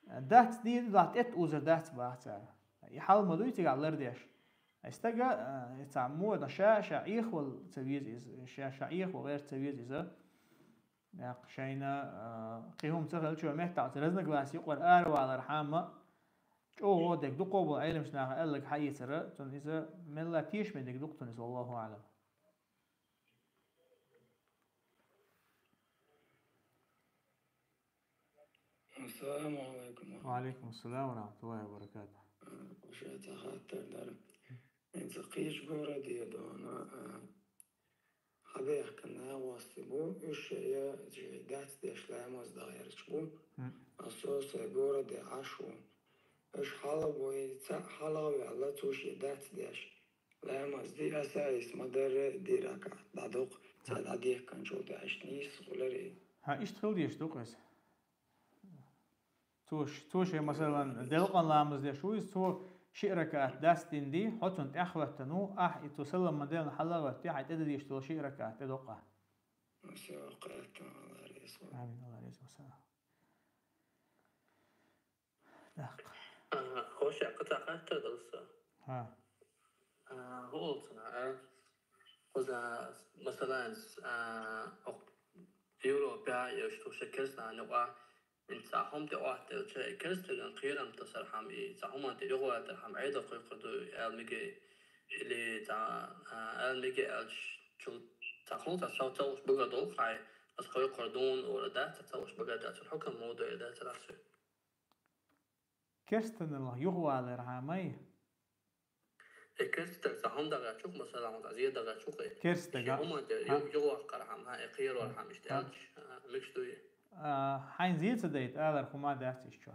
دات دي دات اوزر دات باعتها يحال مدوي تيقع لرديش استجا تعمو ده شعيخ والتبييز شعيخ وغير تبييز إذا شينا قيهم تغل شو محتاج ترزنا جلاس يقول أروع على رحمة شو هو دك دقوا بعلم شناها قال لك حي ترى تون إذا من لا تيش من دك دكتور والله أعلم. السلام عليكم. وعليكم السلام ورحمة الله وبركاته. وشيت خاطر دار إنت قيش بورا دي دونا خبيح كنا واسبو إيش هي جيدات ديش لا مصدر شبو أساس بورا دي عشو إيش حلا بوي حلا ويلا توش جيدات ديش لا مصدر أساس مدر دي ركعت بعدوق تعد ديه كان شو داش نيس ولري ها إيش تخلي إيش دوقس توش مثلا دلقن لامز دي شو يسوي شيء ركعت داستين دي حطن أخوتنو يتوسلم مدينة حلقة حيت أدري يشتغل شيء ركعت تدقه. مساقات الله ريسو. آمين الله ريسو مساء. خوش قطع قطع درسه. ها. هو صنع وذا مثلا أوروبا يشتغل شكلنا نوع من ساهم تواحد الشيء كرستن قيرم تصرحم ساهم أنت يقوى ترحم عيدا قيقدو المجي اللي المجي شو تخلص الصوت بقدر خاي بس خوي قردون ولا ده تتوش بقدر الحكم موضوع ده تراسي كرستن الله يقوى على رحمي كرستن ساهم ده شوف مثلا متعزية ده شوف كرستن هم أنت يقوى قرحم هاي قير ولا حمش تالش مش دوي حين زيت سديت آلر خما دات إيش شو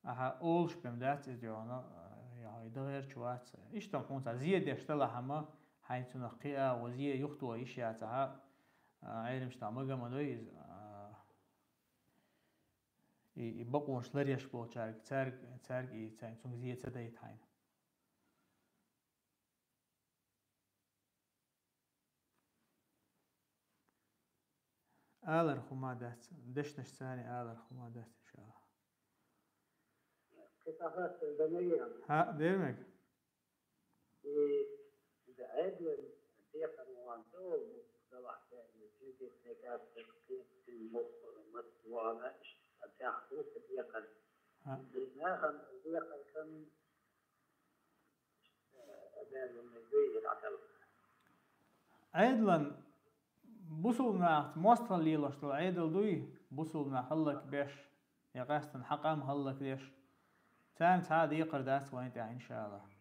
أولش بيم دات إيش جوانا يعني ده غير شوات إيش تمحون زيد يشتغل هما حين تنقيا وزيد يخطو إيش ياتها عيل مش تعمل مدوي يبقوا مش لريش بو تارك يتسين تون زيد سديت حين آلر خما دات دشنش ثاني آلر خما دات إن شاء الله. كتابات الدنيا. ها ديرمك. إذا عدل ديق الوانتو مصطلح يعني جديد نقاط تقييم المطوانة تأخذ ديقا. لأنها ديقا كان أدان النبي العدل. عدلا بوصلنا موصل لي لشتو عيدل دوي بوصلنا خلك بيش يقاستن حقام خلك ليش تانت هذه يقردات وانت إن شاء الله.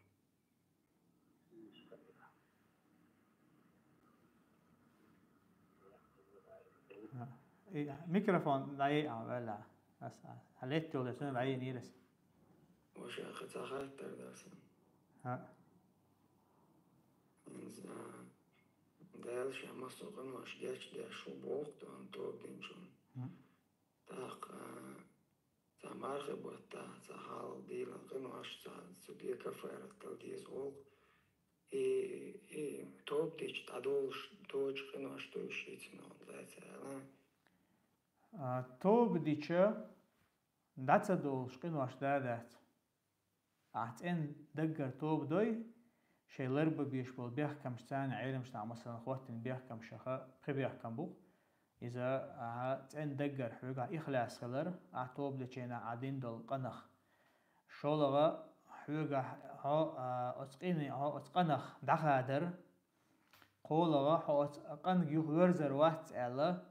ميكروفون ضيق ولا بس حليت ولا شنو بعدين يرس وش أخذت درس ها دالش مسوقن مش جاش ده شو بوقت عن توقين شون تاق تمارخ بوتا تحال دي لقن واش تسودي كفارة تلديز وق توب ديش تعدولش توج قن واش توشيتنا ذات توب ديشة داتsa دولش قن واش دادات عتين دقر توب دوي شيء لرب بيشبل بيحكم شتان علم شتاع مثلا خواتن بيحكم شخا قبيحكم بو إذا تين دقر حوجا إخلاص خلر أعتوب دشينا عدين دول قنخ شولغا حوجا ها أتقيني ها أتقنخ دخادر قولغا ها أتقن جيو ورزر وقت على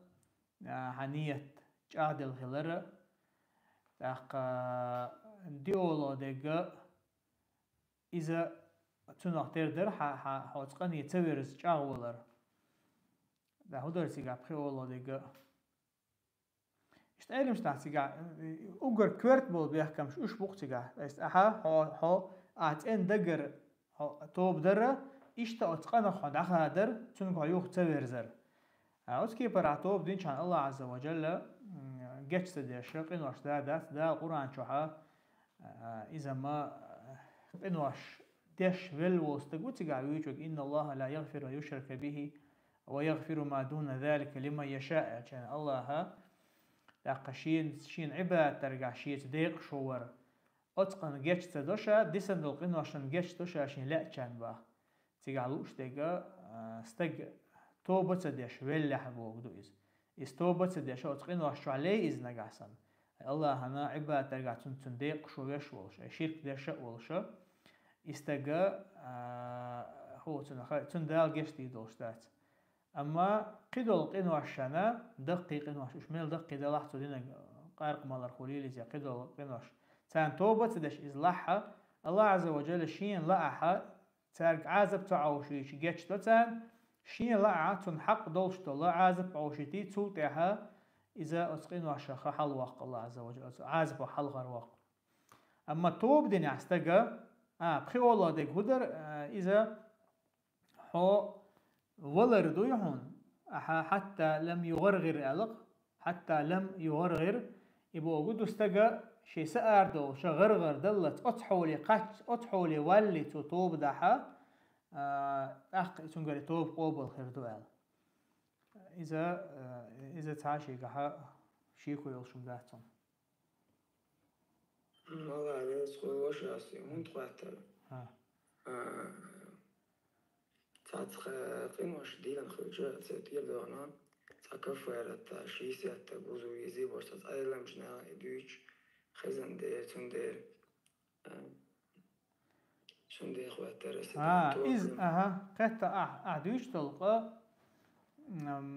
هنيت جادل خلر دق ديولو دقة إذا تناقتر در ها أتقن يتورز جاولر ده هدر سيجا بخيولو دقة اشتغلم شتاع سيجا أجر كورت بول بيحكم شوش بوق سيجا است ها أتين دقر توب در إشتا أتقن خد أخادر تنقع يوخ تورزر أوسكي براتوب دين شان الله عز وجل جت ديش قنوش دا القرآن شوها إذا ما قنوش ديش فيل وستقول تقع ويجوك إن الله لا يغفر ويشرك به ويغفر ما دون ذلك لمن يشاء كان الله لا شين عباد ترجع شيء تضيق شور أتقن جت دوشا ديسن دول قنوشن جت دوشا شين لا كان با تقع لوش دقة استق توبة تديش ولا حبوك دويز استوبة تديش أتقن واشوا عليه إذ نجاسن الله هنا عباد ترجع تنديق شو يش ولش شرك ديش ولش استجا هو تندال جشتي دوشتات أما قدول قنوشنا دقي قنوش إشميل دقي ده لحظة دينا قارق مال الخليل زي قدول قنوش تان توبة تديش إزلحها الله عز وجل شين لقحها تارك عازب تعوشي جيتش تان شين لقعة تنحق دولشت الله عازب عوشتي تولتها إذا أتقين وشخ حل وق الله عز وجل عازب وحل غير وق أما توب دين يستجا بخي والله ديك هدر إذا هو ولر دويهون حتى لم يغرغر ألق حتى لم يغرغر يبقى وجود استجا شيء سأردو شغرغر دلت أتحولي قش أتحولي ولي توب دحا تنقل توب قوبل خير دوال إذا تعاشي قحا شيكو يلشم داتهم والله عليه سخوي وش أصلي من تقاتل تعت قيمش ديلا خرجة تدير دونا تكفرت شيسة تبوزو يزي باش تتأيلم جنا يدوش خزن دير تندير شندي خواتر إز قد تلقى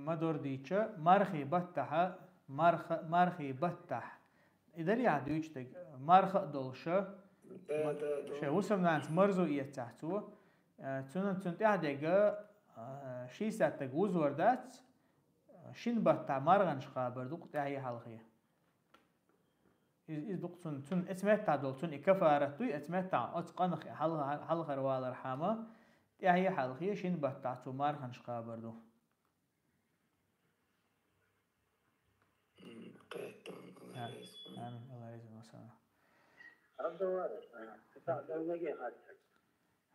مدور ديتشا مرخي بتح مرخي بتح إذا لي عدوش تج مرخ دولشة شو وسم نانس مرزو يتحتو تون تعديجا شيء ستجوز وردات شين بتح مرغنش خابر دوق تعي حلقية إذ دوق تون اسمه تعدل تون إكفارتوي اسمه تع أتقن حلقة روال الرحمة تعي حلقية شين بتح تو مرغنش خابر دو آمين الله يجزاك مثلا. عبد الوارث تساعد نجي خاتك.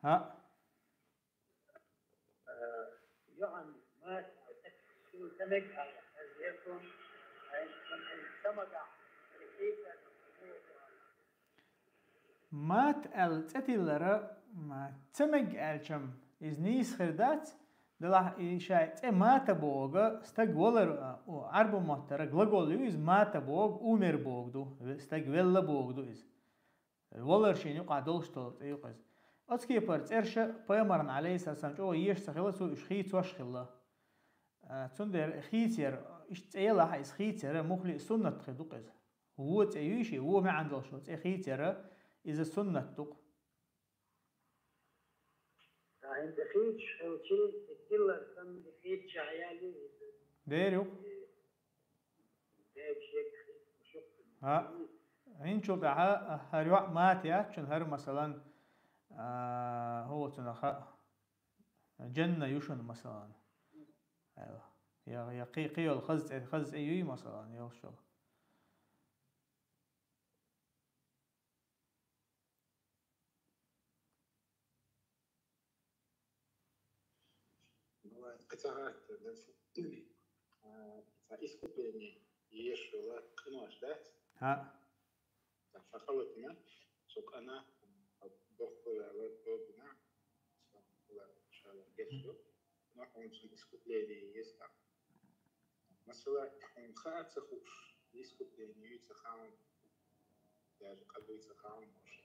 ها. يوم ما سمك يكون سمك مات التتيلر ما سمك الشم إزنيس خردات دلها شيء ما تبوغ استقولر عربو ماتر غلغول يوز ما تبوغ أمر بوغ دو استقبل بوغ دو إز ولر شيء يقع دولشتل يقز أتكي برت إرش بيمرن عليه سلسلة أو يش سخلة إش خيت وش خلا تندر خيتير إش تيلا هاي خيتير مخلي سنة تخدق إز هو تيجي هو ما عنده شو خيتير إذا سنة تق عند خيتش أو شيء كلا سن خيتش عيالي ديرو ها هين شو بها هريوع مات يا شن هر مثلا هو تنخا جنة يشن مثلا أيوة يا قي الخز أيوي مثلا يا شو قطعات فإسكوبيني يشوى قناش دات ها فخلتنا سوق أنا دخل على طبنا إن شاء الله جسوا نحن إسكوبيني يسمع مثلا هم خاطر تخوش يسكت لأنه يتخاون يعني قلبه يتخاون مش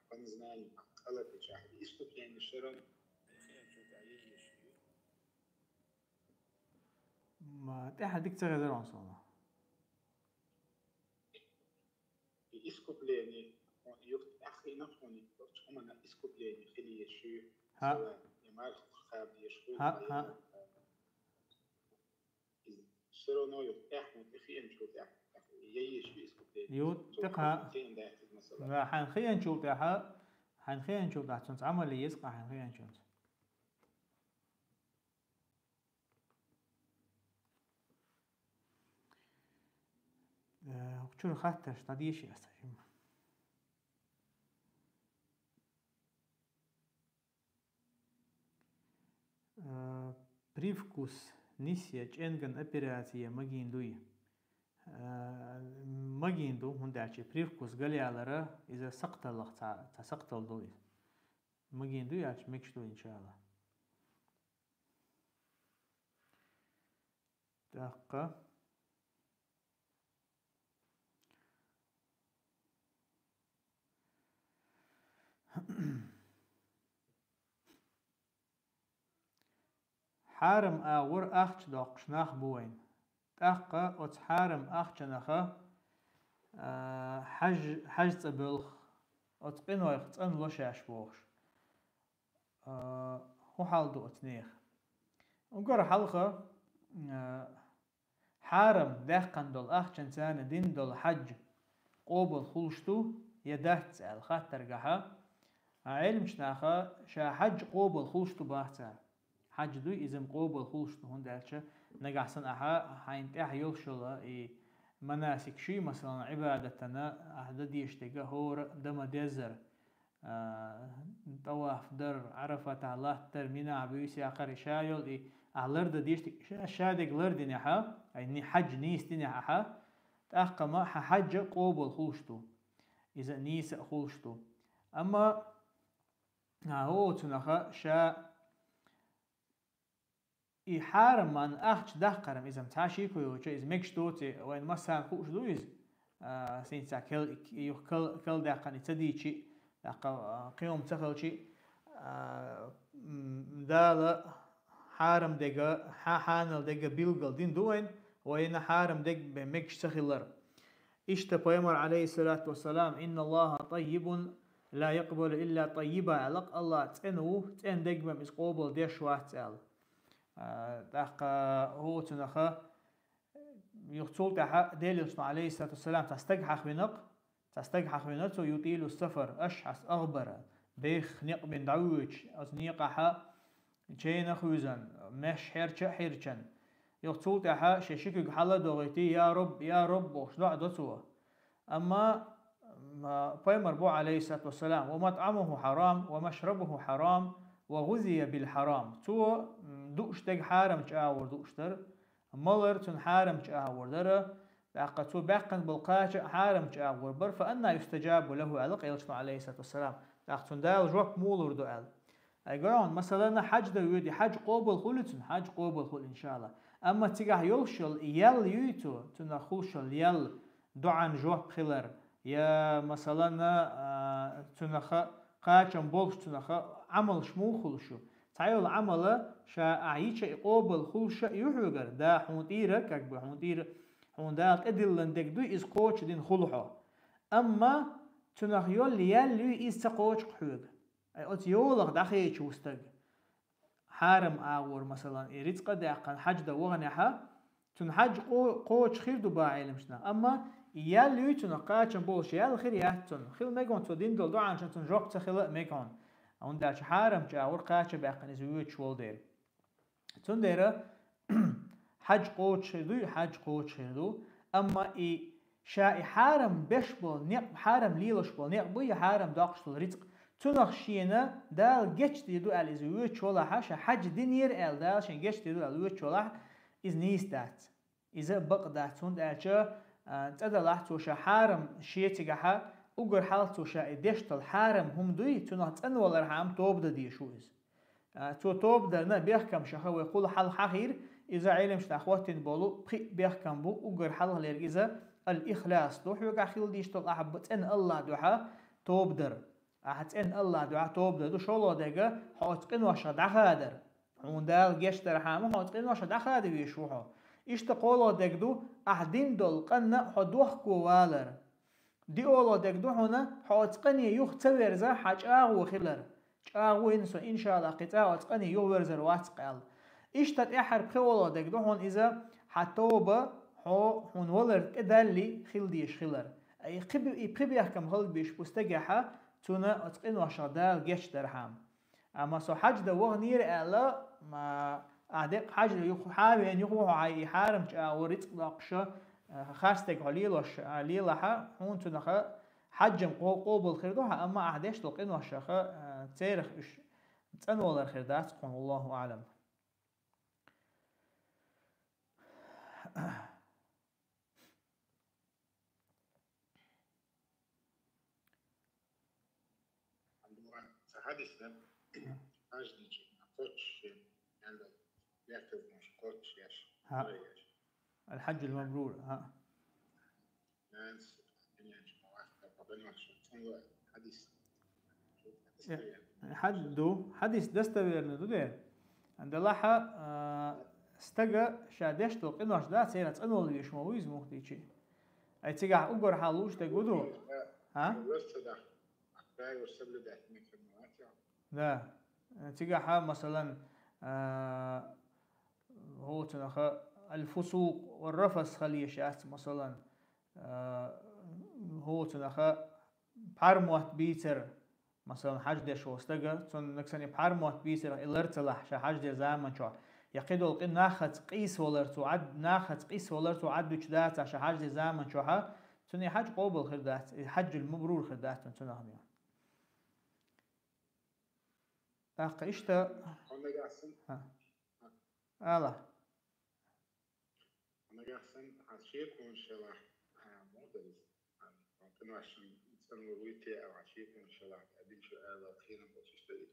فنزناني قلت بشاهد يسكت لأنه شرم ما تحد ديك تغير عن صونا يسكت لأنه يقت أخي نفوني هم أنا يسكت لأنه خلي يشوف ها يمال خاب يشوف ها شرو نو يقت أحمد أخي نشوف أحمد يعيش يسكت لأنه يوت تقها لا حنخيا نشوف تاعها حنخيا نشوف تاع تونس عمل اللي يسقى حنخيا نشوف شو خاطر تديش يا استاذ بريفكوس نسيا جنجن أبيراتية ماجيندوي ماجيندو هنداشي بريفكوس قال على إذا سقط اللغة تسقط الضوء ماجيندو ياش مكشتو إن شاء الله دقة حارم آور أخش داقش ناخ بوين تاقة أتس حارم أخش ناخا حج تبلخ أتس قنوة يختن لوشاش بوش هو حال دو أتنيخ ونقر حلقة حارم داقن دول أخش انسان دين دول حج قوبل خلشتو يدهت سأل خاطر قحا علم شناخا شا حج قوبل خلشتو باهتسال حج دو إذن قوبل خلشتو هون دالشا نقحسن أحا حينتاح يوشلا مناسك شي مثلا عبادتنا أحدا ديشتغا هور دم ديزر طواف در عرفة الله تر منا عبيسي آخر شايل أهلرد ديشتغ شادق لردين أحا أي حج نيستين أحا تأقما حج قوبل خلشتو إذا نيس خلشتو أما هو تنخا شا حارم من أخش دقرم إذا متعشي كيوچا إذا مكشتوتي وين مثلا خوش دويز سينسا كل دقني تديشي دقا قيوم تخلشي دال حارم دقا حانل دقا بيلقل دين دوين وين حارم دق بمكش تخلر إشتا بيمر عليه الصلاة والسلام إن الله طيب لا يقبل إلا طيبا علق الله تن دق بمس قوبل ديش واتسال دقا هو تنخا يقتل تحا ديلش عليه الصلاة والسلام تستجحخ بنق يطيل السفر أشحس أغبر بيخ نق بن دعوش أزنيقها جين خوزن مش حرشن يقتل تحا ششكك حلا دوغيتي يا رب وشلع دتوا أما بيمر بو عليه الصلاة والسلام ومطعمه حرام ومشربه حرام وغذي بالحرام تو دوش تج حارم تجاور دوشتر ملر تن حارم تجاور درة لقد تو بقن بالقاش حارم تجاور بر فأنا يستجاب له ألق يلشنا عليه الصلاة والسلام لقد دال جوك مولر دال أيقون مثلا حج دويدي حج قوبل خلتن حج قوبل خل إن شاء الله أما تجاه يلشل يل يوتو تنخوشل يل دعان جوك خلر يا مثلا تنخ قاچم بولش تنخ عمل شمو خلشو تعيل عمله شا أعيش قوبل خلش يحوجر دا حونتيرة كأكبر حوندال أدلن دك دو إز قوش دين خلحه أما تنخيول يلي إز تقوش حوج أي أتيولك دخيل شوستج حارم أور مثلا إريتق داقن حج دا وغنها تنحج قوش خير دبا علمشنا أما يلي تنقاچم بولش يل خير يهتن خيل ميجون تو دين دول دعان شتن جوب تخيل ميجون عندك حارم جاور قاچ باقن زويت شول دير تون ديره حج قوش هدو اما شاي حارم بشبل نيق حارم ليلشبل نيق بي حارم داقشل رزق تنخ شينا دال geçti يدو ال زويت شولا حش حج دينير ال دال شين geçti يدو ال زويت شولا از نيستات اذا بقدات تون دالچا تدلح توشا حارم شيتيغها وقر حالتو شا ديشتل حارم هم دوي تنه تنولر حام توب دا دي شويز تو توب دا نا بيحكم شخو يقول حال حخير إذا علم شت أخواتين بولو بيحكم بو وقر حلها ليرجزا الإخلاص دوح يقع خيل ديشتل أحبت إن الله دوحة توبدر أحد إن الله دوحة توبدر دو شلو دقة حوتقين وشد عخادر وندال جشتر حامو حوتقين وشد عخادر يشوحه إيش تقولوا دقدو أحدين دول قنا حدوح كوالر دي أولو دقدو هنا حوتقني يوخ تورزا حاج أغو خلر أغو إنسو إن شاء الله قطاع حوتقني يوخ ورزر واتقال إيش تتأحر بخولو دقدو هون إذا حتوبة هون ولر كدالي خل ديش خلر أي قبي أحكم خلق بيش بستجحة تونا أتقن وشدال جيش درهم أما سو حاج دوه نير ألا ما أعدق حاج يخ حابي أن يخو عاي حارم وريت لاقشة خاستك عليلش عليلها هون تونا حجم قوبل خيردوها أما أعدش تلقين وشخة تاريخ إيش تنول الخيردات قن الله أعلم. حدث أجدج قدش يعني يكتب مش قدش يش الحج المبرور ها ناس يعني قبل ما شو حديث دستوير ندوده عند الله استجا شادش تلقين واش دا سيرت انول يش مويز مختيشي اي تيجا اوغر حالوش تقولوا ها لا تيجا مثلا هو تنخ الفسوق والرفث خليشات مثلا هو تنخ بارموت بيتر مثلا حاج ديش وستجا تون نكسني بارموت بيتر الارتلح شا حاج دي زمان شو يقيدوا القين ناخذ قيس ولرتو عد ناخذ قيس ولرتو عد وجدات عشان حاج دي زمان شوها توني حاج قوبل خردات الحج المبرور خردات توني أخ إشتا الله أنا جالسن عشيكم شلح مودلز ممكن عشان سنويتي أو عشيكم شلح أبين شو هذا خيرا بتشتري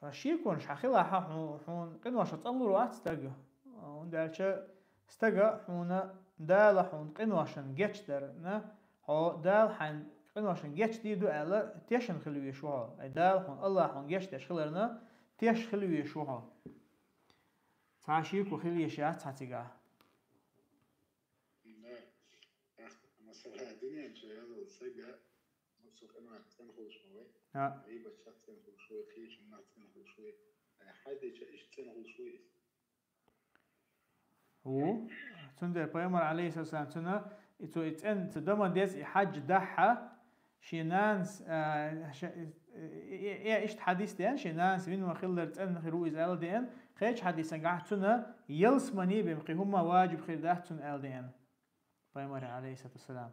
عشيكم شحخيلا حون قنوش تطلوا وقت استجا وندالش استجا حونا دال حون قنوشن جتشتر نا هو دال حن قنوشن جتش ديدو على تيشن خلوي شوها أي دال حون الله حون جتش خلرنا تيش خلوي شوها تعشيك وخلي شيات تعتقى مثلا الدنيا إن شاء الله السجا نفسه أنا تنخل شوي أي بس تنخل شوي خيش الناس تنخل شوي حد إيش تنخل شوي هو تندر بيمر عليه السلام تنا إتو إتن تدمن ديز حج دحة شينانس إيش حديث دين شينانس من وخلر تن خرو إزال دين خيش حديثا قاعدتنا يلس مني بمقيهما واجب خير دهتن آل دين بيمر عليه السلام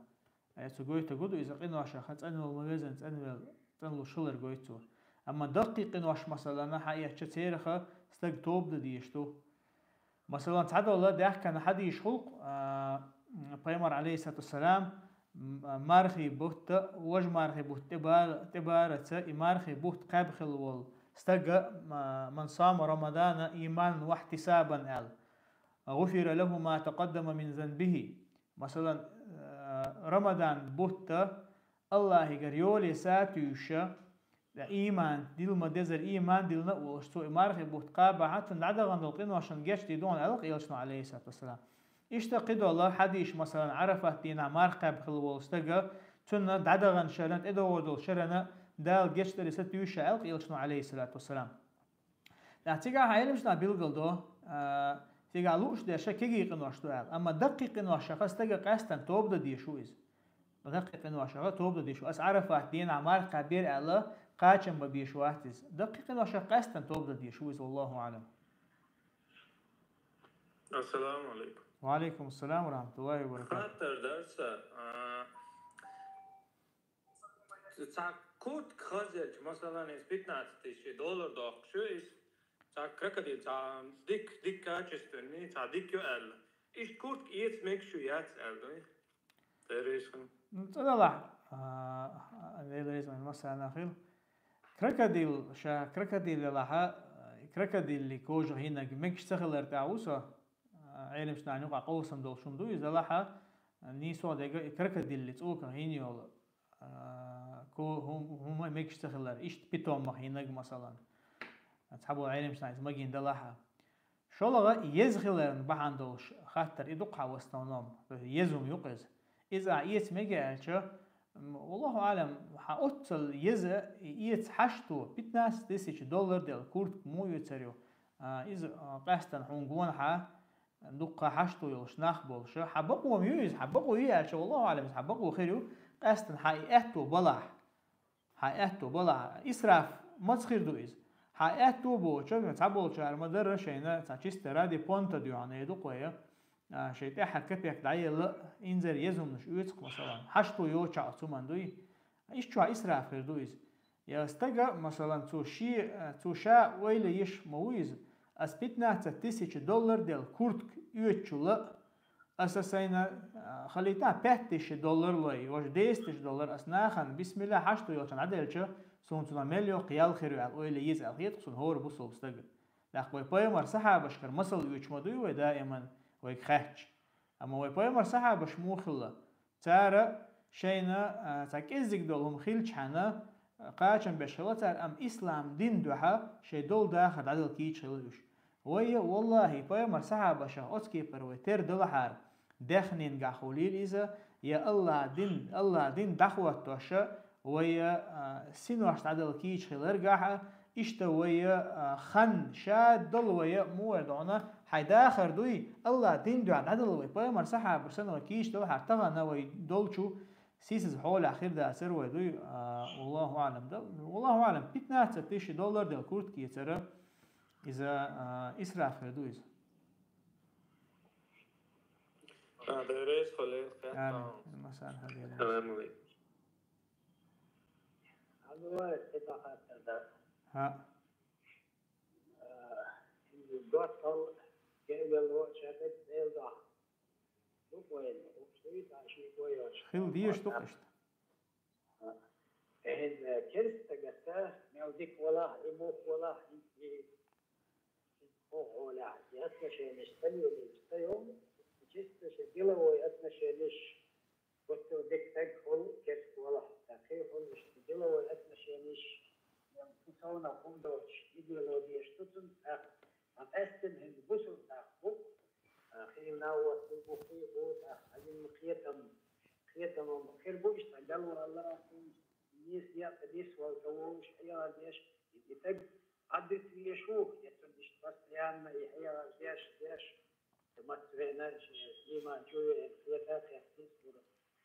تقول إذا قنوا شخص تنو المجازن تنو شلر قويتو أما دقيق قنواش مثلا حقيقة تيرخة استق توب ديشتو مثلا تعدى الله ده كان حد يشخلق بيمر عليه السلام مارخي بوت وج مارخي بوت تبارة مارخي بوت قابخل وال استق من صام رمضان إيمان واحتسابا آل غفر له ما تقدم من ذنبه مثلا رمضان بوت الله يقريولي ساتيوشا إيمان ديل ما دزر إيمان ديل نقول شتو إمارخ بوت قابع حتى نعدل غندلقين وعشان جيش تيدون ألق يلشنو عليه الصلاة والسلام اشتقدوا الله حديش مثلا عرفه دين عمار قاب خلو استجا تنا دعدل غن شرنت إدو ودل شرنا دال جيش تري ستيوشا ألق يلشنو عليه الصلاة والسلام لا تيجا هاي مش نبيلقل دو تيجا لوش ده شكيجي قنوش دوال أما دقيق قنوش شخص تيجا قاستن توب دي شو إز دقيق قنوش شخص توب دي شو أس عرفه دين عمار قابير الله قاچم ببيشواتز دقيقا وشقاستن توبدا ديشويز والله أعلم. السلام عليكم. وعليكم السلام ورحمة الله وبركاته. خاطر درس كود خرجت مثلا إثبتنا تشي دولار داق شو إيش كركدي ديك كاتشستني ديك يقل إيش كود إيش ميك شو ياتس ألدوني تريشن. تطلع ليش من مثلا أخير كركديل شا كركديل لها كركديل اللي كوجه هنا ميكش تخل ارتعوسه علم شنو قا قوسم دول شندو يزلها نيسو دقة كركديل اللي تقولك هينيول كو هم ميكش تخلر إيش بيتوم مخينك مثلا تحبوا علم شنو ماجين دلها شو لغة يزخلرن بحندوش خاطر يدقها وستونام يزوم يقز إذا إيت مجالش والله أعلم حأوتل يزا إيت حشتو بتناس $10 دل كورت مو يتريو إذا قاستن حونجون حا دقة حشتو يلشناخ بولش حبقوا ميوز حبقوا يالش والله أعلم حبقوا خيرو قاستن حقيقته بلع إسراف ما تخير دويز حقيقته بولش تعبولش المدرة شينا تاچيست رادي بونتا ديوانه يدقويا شيء أحد كبيك دعيه لا إنزل يزوم مش يوتك مثلا حشتو يوچع ثمان دوي إيش شو إسراف خير دويز يا استجا مثلا تو شا ويل يش مويز أسبتنا $10 دل كورت يوتشلا أساسينا خليتنا $5 لي وش $10 أسناخن بسم الله حشتو يوچن عدلش سونتنا مليو قيال خير على ويل يز أخيط سون هور بوصل استجا لأخوي بايمر صحة بشكر مصل يوچ مدوي ودائما ويخاتش أما ويباي مرسحة باش موخلة تارا شينا تاكيزك دولهم خيلش حنا قاچن بشلا تار أم إسلام دين دوحا شي دول داخل عدل كيش خلوش ويا والله باي مرسحة باشا أتكي برويتر دولحار دخنين قاخوليل إذا يا الله دين دخوة توشا ويا سينوش عدل كيش خلر قاحا إشتا ويا خن شاد دل ويا موردونا حيداخر دوي الله دين دو عن عدل ويبايا مرسحة برسنة وكيش دول حرتغنا ويدولشو سيسز حول أخير دا أسر ويدوي والله أعلم والله أعلم بيتنا $10 دل كورت كي ترى إذا إسراف خيردو إذا دريس خليل مثلا هذه السلام عليكم ها خيل ديش تقشت إن كرست جسته نوديك ولا يبوك ولا ولا يسمى شيء نشتري ولا يشتريهم جست شديله ويسمى شيء نش وقت وديك تدخل كرست ولا تأخير نشتريله ويسمى شيء نش يوم هم دوش يديله ديشتوتن am esten hin busel buk خير ناوة بوخي بود أجن خيتم خير بوش تجلو الله نيس يا قديس والكوش حيا ديش يتج عدت يشوف يتندش بس ياما يحيا ديش ما تبيناش لما جوي خيتا خيتيس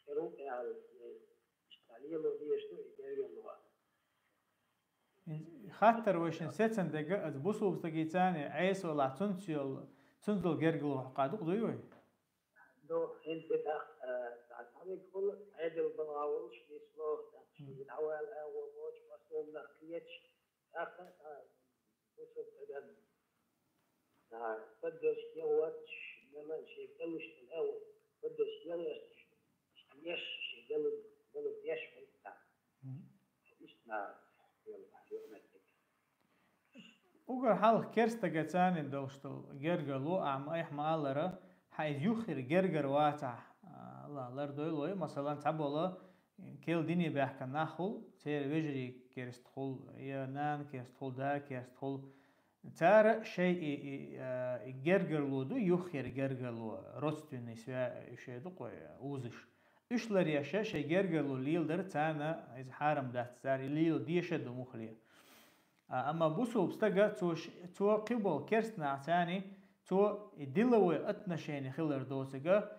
خيروك على اشتعليلو ديش تو يجيلو خاطر وشن سيتسن دقة بوصل بستجيتاني عيس ولا تنزل جرجل قادق دويوي دو هند ده تعتمد كل هذا البلاوش يسلو الأول أول وش مسلم نخيتش آخر بوصل بدن قدش يوتش لما شيء قلش الأول قدش يش شيء قلش يش بتاع إيشنا وقر حال كرستا جتاني دوشتل جرجلو أعم أيح مالرة حيث يخر جرجر واتع الله لردوي مثلا تعبولا كيل ديني بيحكي ناخل تير ويجري كرستخل يا نان كرستخل دا كرستخل تار شيء جرجلو دو يخر جرجلو روستين يسوى شيء دقوي وزش إشلر يشا شيء جرجلو ليل در تانا إذا حارم ده تساري ليل ديشد مخليه أما بوصل بستجا تو قبل كرسنا عتاني تو يدلوا أتنشين خلر دوسجا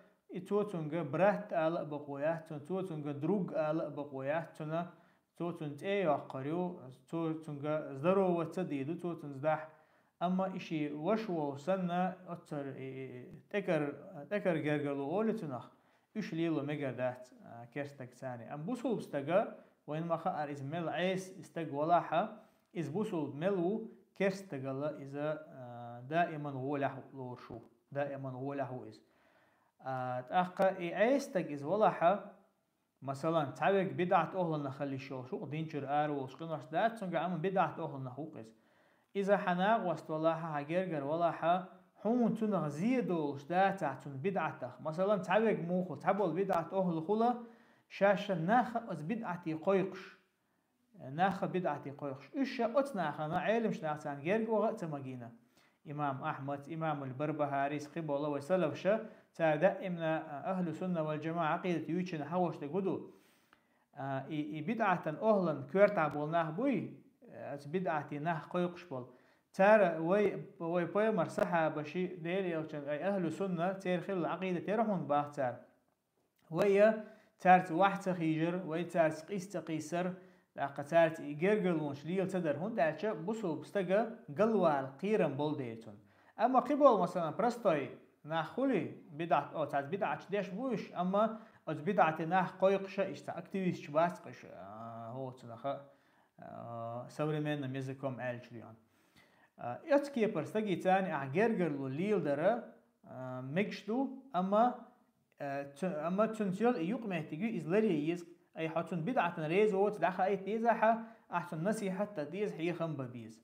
تو تونجا برات على بقويات تو تونجا دروج على بقويات تو تنت أيه قريو تو تونجا زرو وتصديدو تو تنزدح أما إشي وشوا وسنا أكثر تكر جرجلو أول تنخ إيش ليلو مجردات كرستك ثاني أم بوصل بستجا وين ما خار إزميل عيس استجولاها إذا بوصل ملو كرستجلا إذا دائما هو له لورشو دائما هو له إذا تأخر عيستك إذا ولاحة مثلا تعبك بدعة أهل نخلي شو دينشر وشقنا وشدات سنجا عم بدعة أهل نحوق إذا حناق وست ولاحة هجرجر ولاحة حون تنغ زيدولش داتا تن بدعتخ مثلا تعبق موخو تعبول بدعت أهل خلا شاشة ناخ أز بدعتي قيقش ناخ بدعتي قيقش إيش أتناخ أنا علمش ناخان جرج وقت مجينا إمام أحمد إمام البربهاري قبل الله وسلف شا دائما أهل السنة والجماعة عقيدة يوتشن حوش تقولوا بدعة أهلا كورت عبولناه بوي از بدعتي ناخ قيقش بول ترى وي بيمر صحة بشي دير يوتشن أي أهل السنة تير خل العقيدة تيرحون باه تار ويا تارت واحد تخيجر وي تارت قيس تقيسر لاقا تارت يجرجلون شليل تدر هون دالشا بوسو بستجا قلوال قيرن بول ديتون أما قبل مثلا برستوي ناخولي بدعة أو تارت بدعة ديش بوش أما از بدعة ناخ قيقشة إشتا أكتيفيست شباسقش هو تنخا سوريمين ميزكم ألجليون يتكي برستجي تاني أعجرجلو ليل درا مكشدو أما تنسيل يوق مهتجي إزلري يز أي حتون بدعة ريز ووت داخل أي تيزاحة أحسن نصيحة تديز هي خم ببيز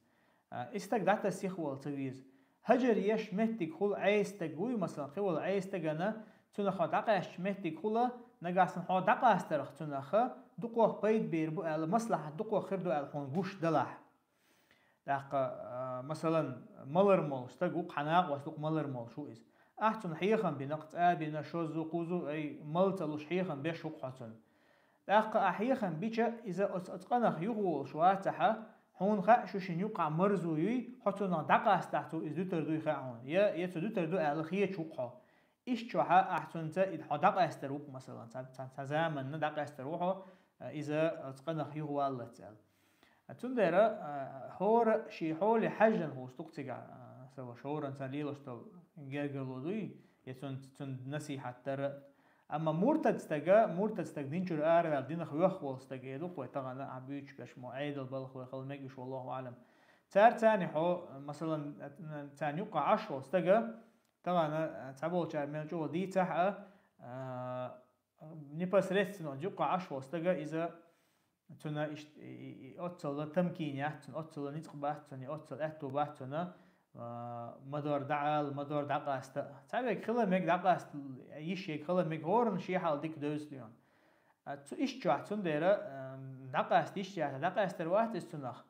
استك دعت السيخ والتويز هجر يش مهتج خل عايز تجوي مثلا خول عايز تجنا تنخا دقاش مهتج خلا نجاسن حا دقاس ترخ تنخا دقوه بيت بيربو المصلحة دقوه خردو الحون جوش دلح مثلا ملر مول استجوق حناق واسلوق ملر مول شو إز أحسن حيخن بنقط بنا شوزو قوزو أي ملتلوش حيخن بيشوق حسن لاقا أحيخن بيشا إذا أتقنخ يغول شواتها هون خا شوشين يوقع مرزو يي حتنا دقاس تحتو إز دوتر دوي خاعون يا دوتر دو ألخية شوقها إيش شوها أحسن تا إذ دقاس تروق مثلا تزامن دقاس تروحه إذا أتقنخ يغول لتال تندرا هور شي حول حجن هو استقتجع سوا شهور إنسان ليلوش تو جرجلو دوي يتون نصيحة ترى أما مرتد استجدين شر أرى دين خوخ واستجدوا وطبعا عبيش باش معيد البلخ ويخل مجلس والله أعلم تاني حو مثلا تاني يقع 10 استجا طبعا تعبوا شر من جو دي تحت نبص ريستنا يقع 10 استجا إذا تنا أتصل تمكين أتصل نتقبه تنا أتصل أتو بحثنا مدار دعال مدار دقاست تعبك خلا ميك دقاست يشيك خلا ميك هورن شي حال ديك دوزليون تو إيش جاعتون ديرا دقاست إيش جاعت دقاست الواحد استناخ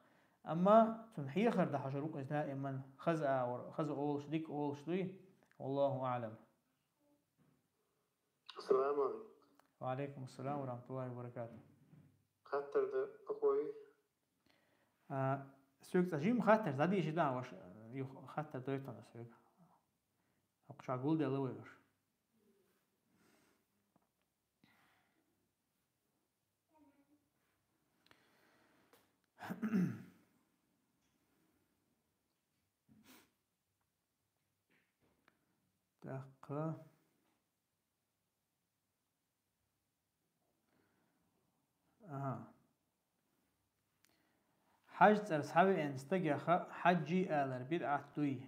أما تنحي خر ده حشروق إثناء من خز أولش ديك أولش دوي والله أعلم. السلام عليكم. وعليكم السلام ورحمة الله وبركاته. خاطر ده أخوي. سوق تجيم خاطر زادي إيش ده وش يو خاطر دويتنا سوق. أقش أقول ده لويش. دقة حج ترسحبي ان استجاخ حجي آلر بدعة دوي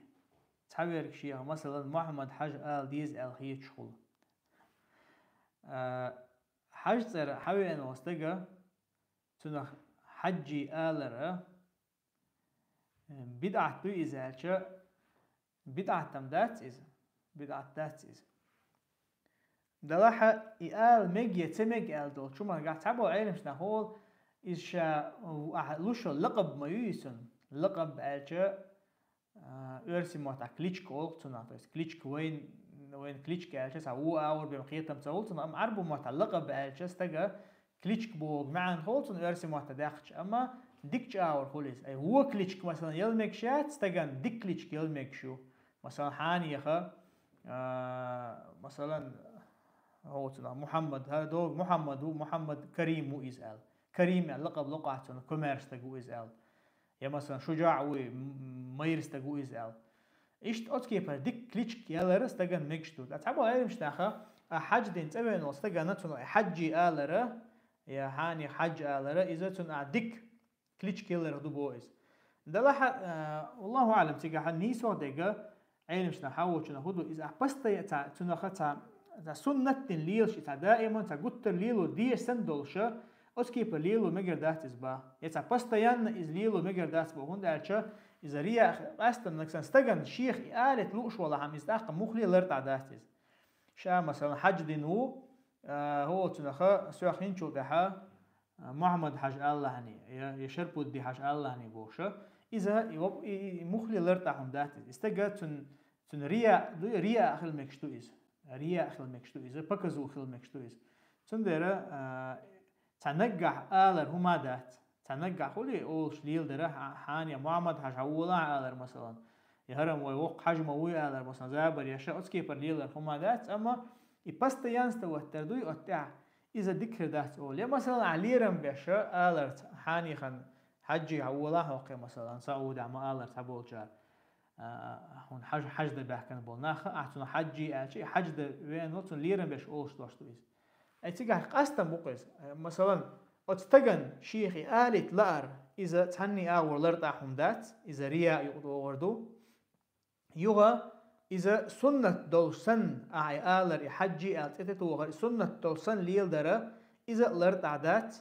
تحبيرك شيء مثلا محمد حج آل ديز آل هي شغل حج تر حبي ان استجا تنخ حجي آلر بدعة دوي إذا شا بدعة تمدات إذا بدعة دات إذا دلها إيال ميجي تمج آل دول شو ما قاعد تعبوا عينش نهول إيش لوش لقب ما يسون لقب آلشة أرسم موتا كليتشكو أوقتنا بس كليتشكو وين كليتشكو آلشة سووا أول بمخيط تمسولتنا أم عربو موتا لقب آلشة استجا كليتشكو بوج معن هولتون أرسم موتا داخش أما ديكش أور خلص أي هو كليتشكو مثلا يلمك شات استجا ديك كليتشكو يلمك شو مثلا حاني يخا مثلا هولتنا محمد هذا دوغ محمد هو محمد كريم مو إزال كريم اللقب لقعتنا كوميرس تجو إزال يا مثلا شجاع وميرس تجو إزال إيش تأتكي ديك كليتشك يالرس تجن ميكشتو أتعبوا أيام شناخا حج دين تبين واستجنا تنا حجي آلرة يا هاني حج آلرة إذا تنا ديك كليتشك يالرة دو بويز ده لح والله أعلم تيجا حنيسو ديجا أيام شناخا وشنا هدو إذا بس تنا ختا سنة ليلش تا دائما تا قط ليلو دي سندولشة أسكيب ليلو مجر داتس با يتا بستيان إز ليلو مجر داتس با هون دالشة إذا ريا أصلا نكسن استجن شيخ آلة لوش ولا هم يستحق مخلي لرتع داستيز شا مثلا حج دينو هو تنخا سواخين شو تها محمد حج الله هني يشربوا دي حج الله هني بوشة إذا مخلي لرتعهم داستيز استجن تن ريا أخل مكشتو إز ريا أخل مكشتو إز بكزو أخل مكشتو إز تندرا تنجح آلر هما دات تنجح خلي أول شليل درا حانيا محمد حج أولا آلر مثلا يهرم ويوق حجم ويا آلر مثلا زابر يشاء أتكيبر ليلر هما دات أما يبست ينستوى التردوي أتع إذا ذكر دات أول مثلا عليرم بيشاء آلر حاني خن حجي أولا هوقي مثلا سعود عم آلر تبول جار هون حج ده بحكن بولناخ أحسن حجي أشي حج ده وين نوتن ليرم بيش أول شلوشتويز أتيجه قصدا بقيس مثلا أتستجن شيخي آلت لار إذا تهني أور لرتاحهم دات إذا ريا يقدو يوغا إذا سنة دولسن أعي آلر يحجي أتتو سنة دولسن ليل درا إذا لرتاح دات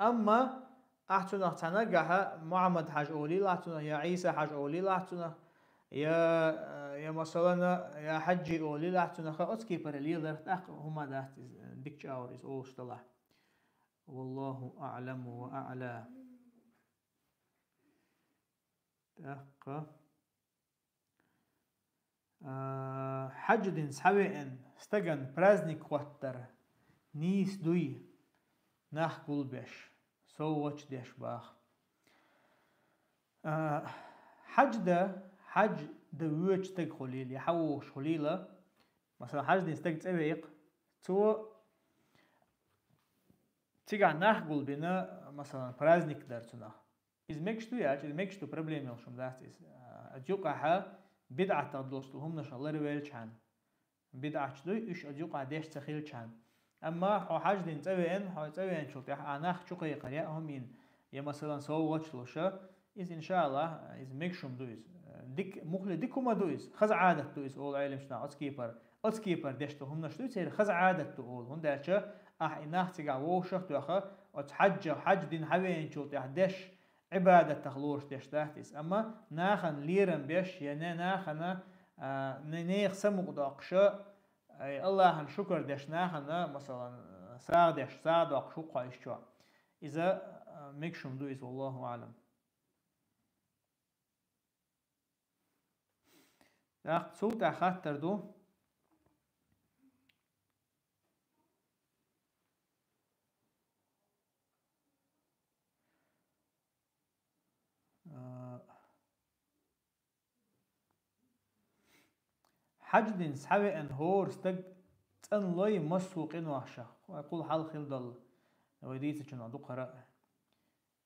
أما أحسن تنجح محمد حج أولي لاتنا يا عيسى حج أولي لاتنا يا مثلا يا حجي أولي لاتنا خاطكي برليل لرتاح هما دات ديك أور إز أول شطلع والله أعلم وأعلى دقة حج دين سحوين استجن برازنيك واتر نيس دوي ناح قلبش سووش ديش باخ حج ده ويش تج خليل يحوش خليلة مثلا حج دين استج تبيق تو تيجي ناح قلبنا مثلا برازنيك درتنا إذا مكشتو ياج إذا مكشتو بربليم يلشم داستيس أجوقها بدعة تدلوستهم نش الله رويل شان بدعة شدوي إيش أجوقها ديش تخيل شان أما حاج دين تبين شو تح أناخ شو قي قريأهم من يا مثلا سو واتشلوشة إذا إن شاء الله إذا مكشم دويز ديك مخل ديكما دويز خز عادة دويز أول علم شنا أتسكيبر ديشتهم نش دويز هي خز عادة تقول هون داشة إناخ تجا ووشخ توخا حج دين حوين شو تح دش عبادة تخلوش دش تحتيس أما ناخن ليرن بيش يعني ناخنا نيخ سمق داقشة الله هن شكر دش ناخنا مثلا ساعدش ساعدك شو قايش شو إذا مكشم دويز والله أعلم داق صوت خاطر دو حج دين سحوي ان هور استج تن لوي مسوقين وحشة ويقول حال خيل ضل وديت جنا دو قراء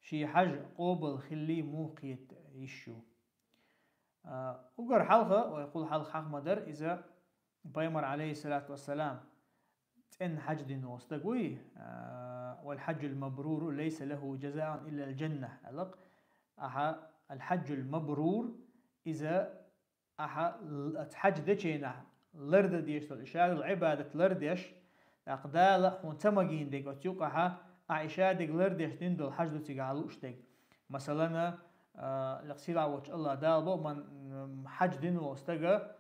شي حج قوبل خلي موقيت يشو وقر حلقة ويقول حلق حق مدر إذا بيمر عليه الصلاة والسلام تن حج دين واستقوي والحج المبرور ليس له جزاء إلا الجنة ألق الحج المبرور إذا حج دشينا لرد ديش الإشارة العبادة لردش أقدال ونتمجين ديك وتيوقها عشادك لردش دين الحج دو تيجعلوش ديك مثلا لقصير عوج الله دالبو من حج دين واستقى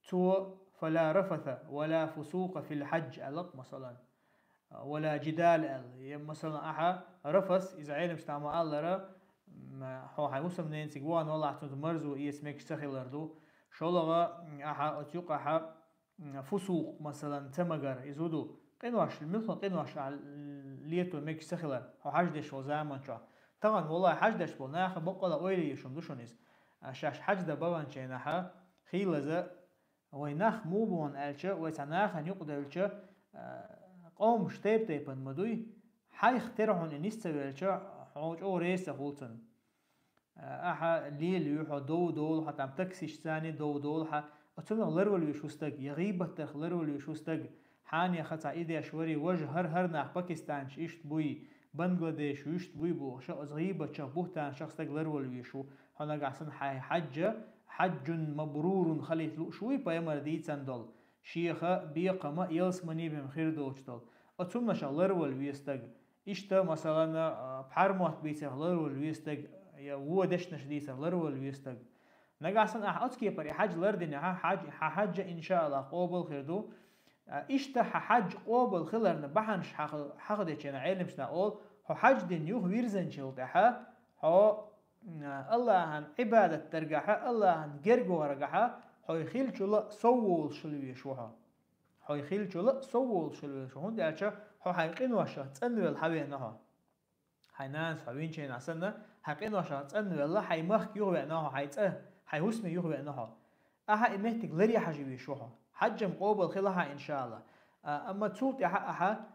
تو فلا رفث ولا فسوق في الحج ألق مثلا ولا جدال مثلا رفث إذا علم استعمال الله هو حيوسم نينسي جوان والله عشان مرزو يسمك سخيلردو شولغا أتيوقع فسوق مثلا تمجر يزودو قنواش الملخن قنواش على ليتو مك سخيلر هو حجدش وزامن شو طبعا والله حجدش بولناخ بقلا ويلي يشوم دوشونيز شاش حجد بابان شيناها خيلزا ويناخ موبون ألشة ويتناخ يقدر قوم شتيب تيبن مدوي حي اخترعون إنيستوي ألشة حوج أو ريس هولتن ليل يوحو دول حتى تكسيش ثاني دول أتمنى لرول يشوستق يغيب التخ لرول يشوستق حاني خطا إيدي أشوري وجه هر ناح باكستان شيشت بوي بنغلاديش ويشت بوي بو شخص غيبة شبوهتان شخص تق لرول يشو هنا قاعسن حج مبرور خليت لو شوي بايمر ديتسان دول شيخة بيقما يلس مني بهم خير دوشتل أتمنى شغ لرول ويستق إشتا مثلا بحرموت بيتر لرول ويستق يا هو دشنا شديسة لرول ويستق نقاسن أتكي بري حج لردين حج إن شاء الله قوبل خيردو إشتا حج قوبل خلرنا بحنش حقدتش أنا علم شنا أول حج دين يوه ويرزن شلتها الله هن عبادة ترجعها الله هن جرجو رجعها يخيل شلا سوول شلوي شوها يخيل شلا سوول شلوي شو هون دالشة حيقين وشة تنوي الحوي نها حيناس حوين شين عسنا حيقين وشة تنوي الله حيمخ يوه نها حيهسمي يوه نها إمهتك لري حجوي شوها حجم قوبل خلها إن شاء الله أما تصوت يحقها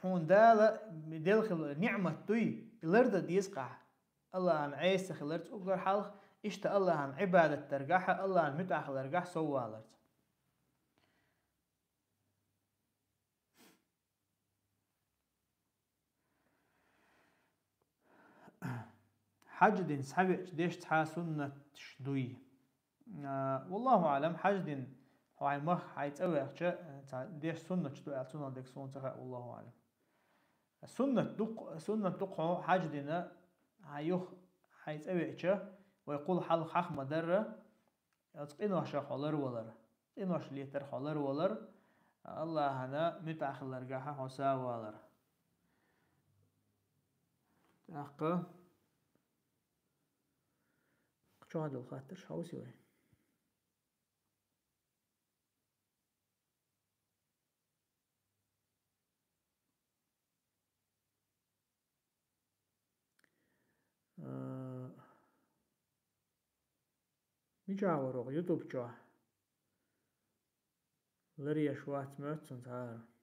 هون دال دل نعمة توي لرد ديسقع الله عن عيسى خلرت أقدر حلق إشت الله عن عبادة ترجعها الله عن متع خلرجح سوالرت حج دين صحابي ديش تحا سنة شدوي والله أعلم حج دين هاي مخ هيتسوي أخشى ديش سنة شدوي سنة ديك سنة والله أعلم سنة دق حج دينا هيوخ هيتسوي أخشى ويقول حلق حق مدرة إنه شا حلر ولر إنه شليتر حلر ولر الله هنا متأخر لرجعها حسا ولر أقا شو هذا الخاطر شو سوي ميجاورو يوتيوب جا لريا شوات موت سنتار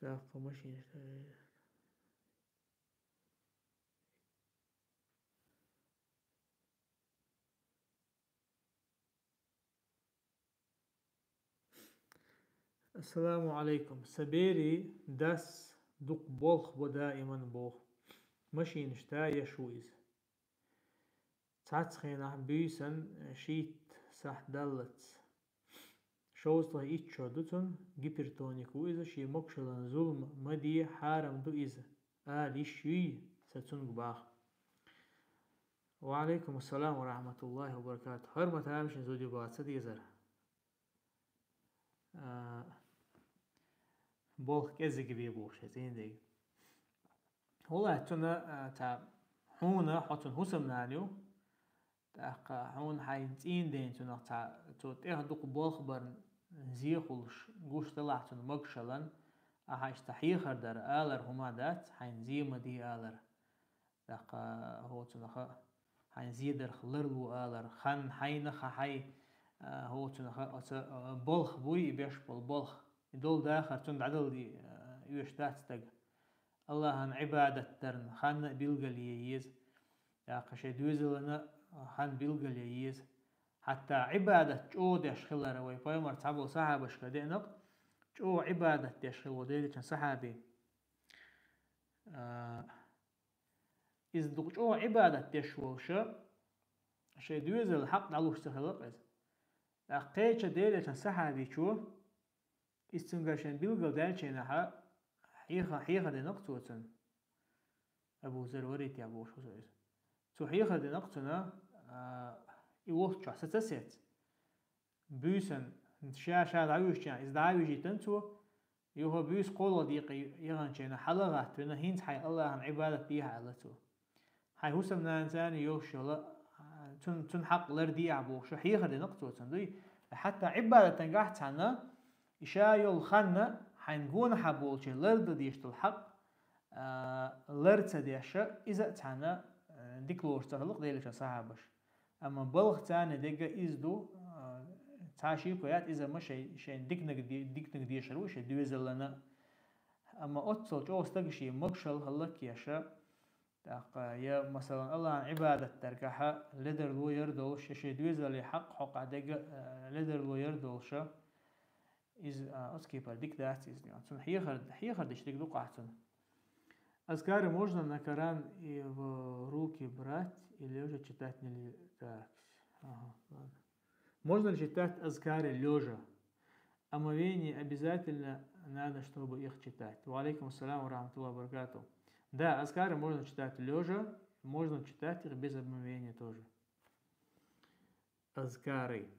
داقة ماشي السلام عليكم سبيري داس دق بولخ ودائما بوخ ماشي نشتايا شويز تعتخينا بيسن شيت صح دلت شوز له إيتشو دوتون جيبرتوني كويزة شي مكشلن ظلم مدي حارم دو إيزة ليشي ستون باخ وعليكم السلام ورحمة الله وبركاته هرمة هامش زودي بات سديزر بولخ كزي كبير بوش هتين دي والله تنا تا حونا حطن هسم نانيو تا حون حينتين دين تنا تا توتيه دوق بولخ برن زيخولش جوش طلعتن مقشلن أحاش تحيخر در آلر هما دات حين زي مدي آلر دقا هو تنخ حين زي در خلرلو آلر خان حينخ حي هو تنخ بولخ بوي بيش بولخ دول داخر تند عدل دي يوشتات تق الله عن عبادة ترن خان بيلقل ييز دقا شي دوزلنا خان بيلقل ييز حتى عبادة جو ديشخل روي بايمر تعبو صحابة شكدينق جو عبادة ديشخل وديلي كان صحابي إذ دوق جو عبادة ديشوشا شي دوزل الحق دعلوش تخلق إذ أقيتش ديلي كان صحابي شو استنقاشن بيلقل دالشينها حيخة دينق توتن أبو زر وريت يا أبو شو زيز تو حيخة دينق تونا يوقت شو ستسيت بيسن شاشة دعوش يعني إذا دعوش يتنتو يوه بيس قول ديقي يغنشينا حلقات بنا هينت حي الله عن عبادة بيها علتو حي هو نانسان يوش لا تن حق لردي عبو شو حيخر دي نقطو تندوي حتى عبادة تنقحت عنا إشايو الخنة حينقون حبولش لرد ديشت الحق لرد ديشة إذا تعنا ديكلوش تخلق ديلش صحابش أما بلغ تاني ديجا إزدو تعشي كويات إذا ما شيء ديكنك ديشرو شيء دويزل لنا أما أتصل جو استقشي مقشل هلك يشا يا مثلا الله عن عبادة تركها لدر لو يردول شيء دويزل حق ديجا لدر لو يردول شا إز أسكيبر ديك دات إز يعني حيخر ديش ديك دوق أحسن Азкары можно на Коран и в руки брать и лежа читать нельзя. Так, ага, ладно. Можно ли читать азкары лежа? Омовение обязательно надо, чтобы их читать. Ва алейкум ассалям ва рахматуллахи ва баракатуху. Да, азкары можно читать лежа, можно читать их без омовения тоже. Азкары.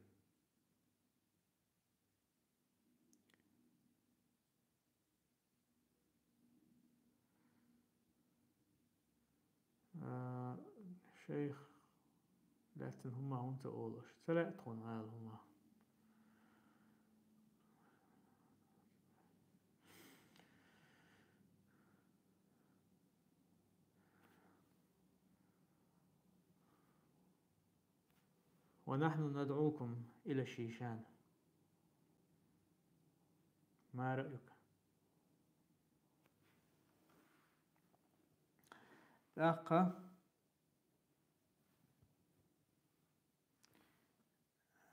شيخ لكن هما هونت أولش سلعتهم هال هما ونحن ندعوكم إلى الشيشان. ما رأيك؟ تأقى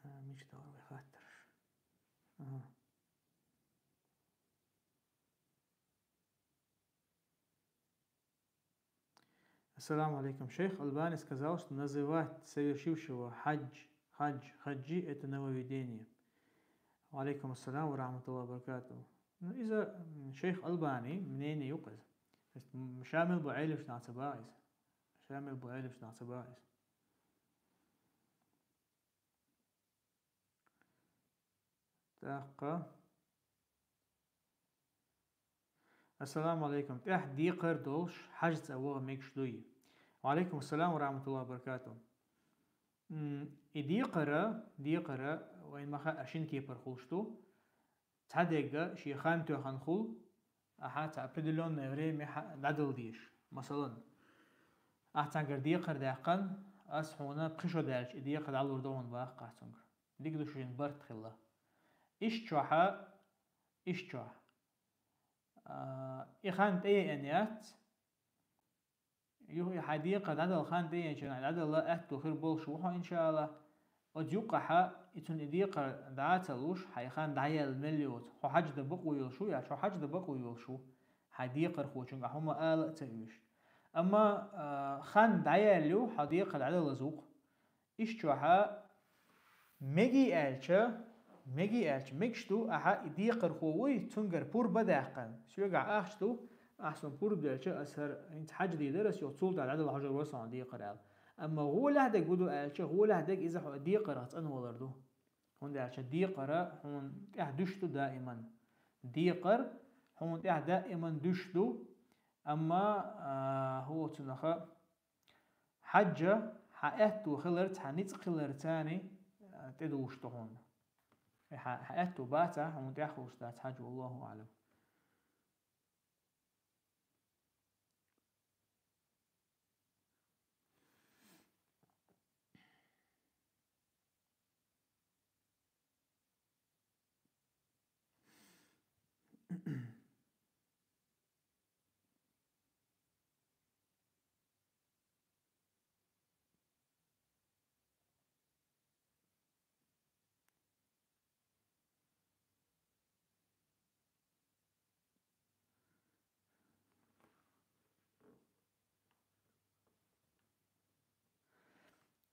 مش دور بخاطر. Ассаламу алейкум. Шейх Альбани сказал, что называть совершившего хаджи это нововведение. Алейкум ассалам ва рахматуллахи ва баракатуху. Ну, из-за шейх Альбани мнение юказ. То есть шамил бу'айлиш на цабаис. Шамил бу'айлиш на цабаис. تأقى. السلام عليكم. تح ديقر دولش حجز أوه ميكش دوي. وعليكم السلام ورحمة الله وبركاته. ديقرة وين ما خا أشين كيبر خلشتو تعديقة شي خانتو خنخل أحات أبدلون نوري مح دادل ديش مثلا أحتاجر ديقر داقن أسحونا بخشو دالش ديقر على وردون باق أحتاجر ديك دوشين برت خلا إيش تشوح إخانت أي أنيات يوهي حديقة عدل خانت أي أنيات عدل الله أهتو خير بولشوحو إن شاء الله وديوقع إتون إديقة دعاتلوش حيخان دعيا المليوت حو حاج دبقو يلشو يعني شو حاج دبقو يلشو حديقة رخوشنغ هما آلة تأويش أما خان دعيا الليو حديقة عدل لزوق إيش تشوحا ميجي آلش ميكشتو أحا إديقة رخووي تنقر بور بداقن سيوقع أخشتو أحسن بور بدالش أسهر إنت حاج دي درس يوصول تعال عدل حجر وصل ديقة آل أما هو لهدك بدو آلش هو لهدك إذا حو ديقة راتن ولردو هون دالش ديقة هون دشتو دائما ديقر هون دائما دشتو أما هو تنخا حجة حقتو خلرت حنيت خلرتاني تدوشتو هون حقتو باتا هون تأخوش دات حاج والله أعلم.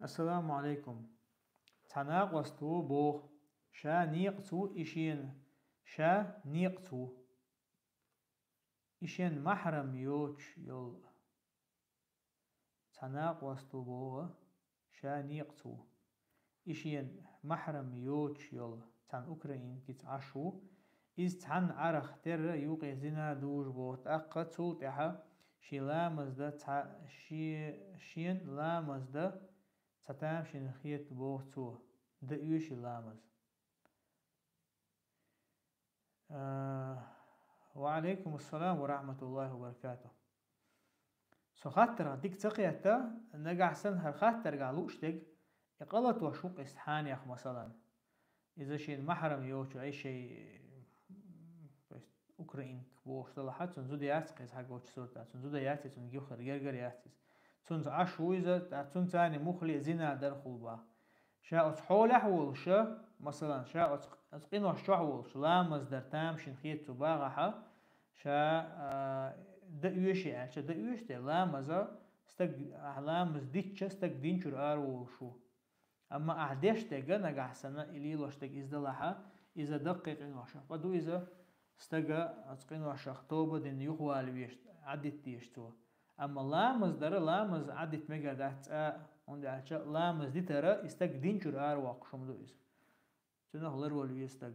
السلام عليكم. تناقصتو بو شا نيقتو إشين محرم يوش يل تناقصتو بو شا نيقتو إشين محرم يوش يل تن أوكرين كيت عشو إز تن عرخ تر يوقي زنا دوش بو تأقتو تحا شي لامز دا شين لامز دا ستام شنخيت بوه تو دقيوش لامز. وعليكم السلام ورحمة الله وبركاته. سو خاطر ديك تقيتا نقع سنهر خاطر قالوش ديك يقلت وشوق استحان ياخ مثلا إذا شيء محرم يوشو أي شيء أوكرين بوش طلحات تنزود ياسقيس حق وش صورتا تنزود ياسقيس تنجيو خرجر ياسقيس تنز عشو إذا تنتاني مخلي زنا درخل با شاء تحول أحولش مثلا شاء تقينو شحولش لامز در تام شنخيت تباغحة شاء ده يوشي عشان ده يوش ده لامزا استق لامز ديتش استق دينشر أرو شو أما أحدش تجا نجح سنة إلي لوش تج إزدلاحة إذا دقيق إنوشة بدو إذا استجا أتقين وشخ توبة دين يخوال ويشت عدت تيشتوا أما لامز در لامز عدت مجا دات عند عشان لامز دي ترى استق دينشر أرو أقشم دو إذا تنا هلر والوي استق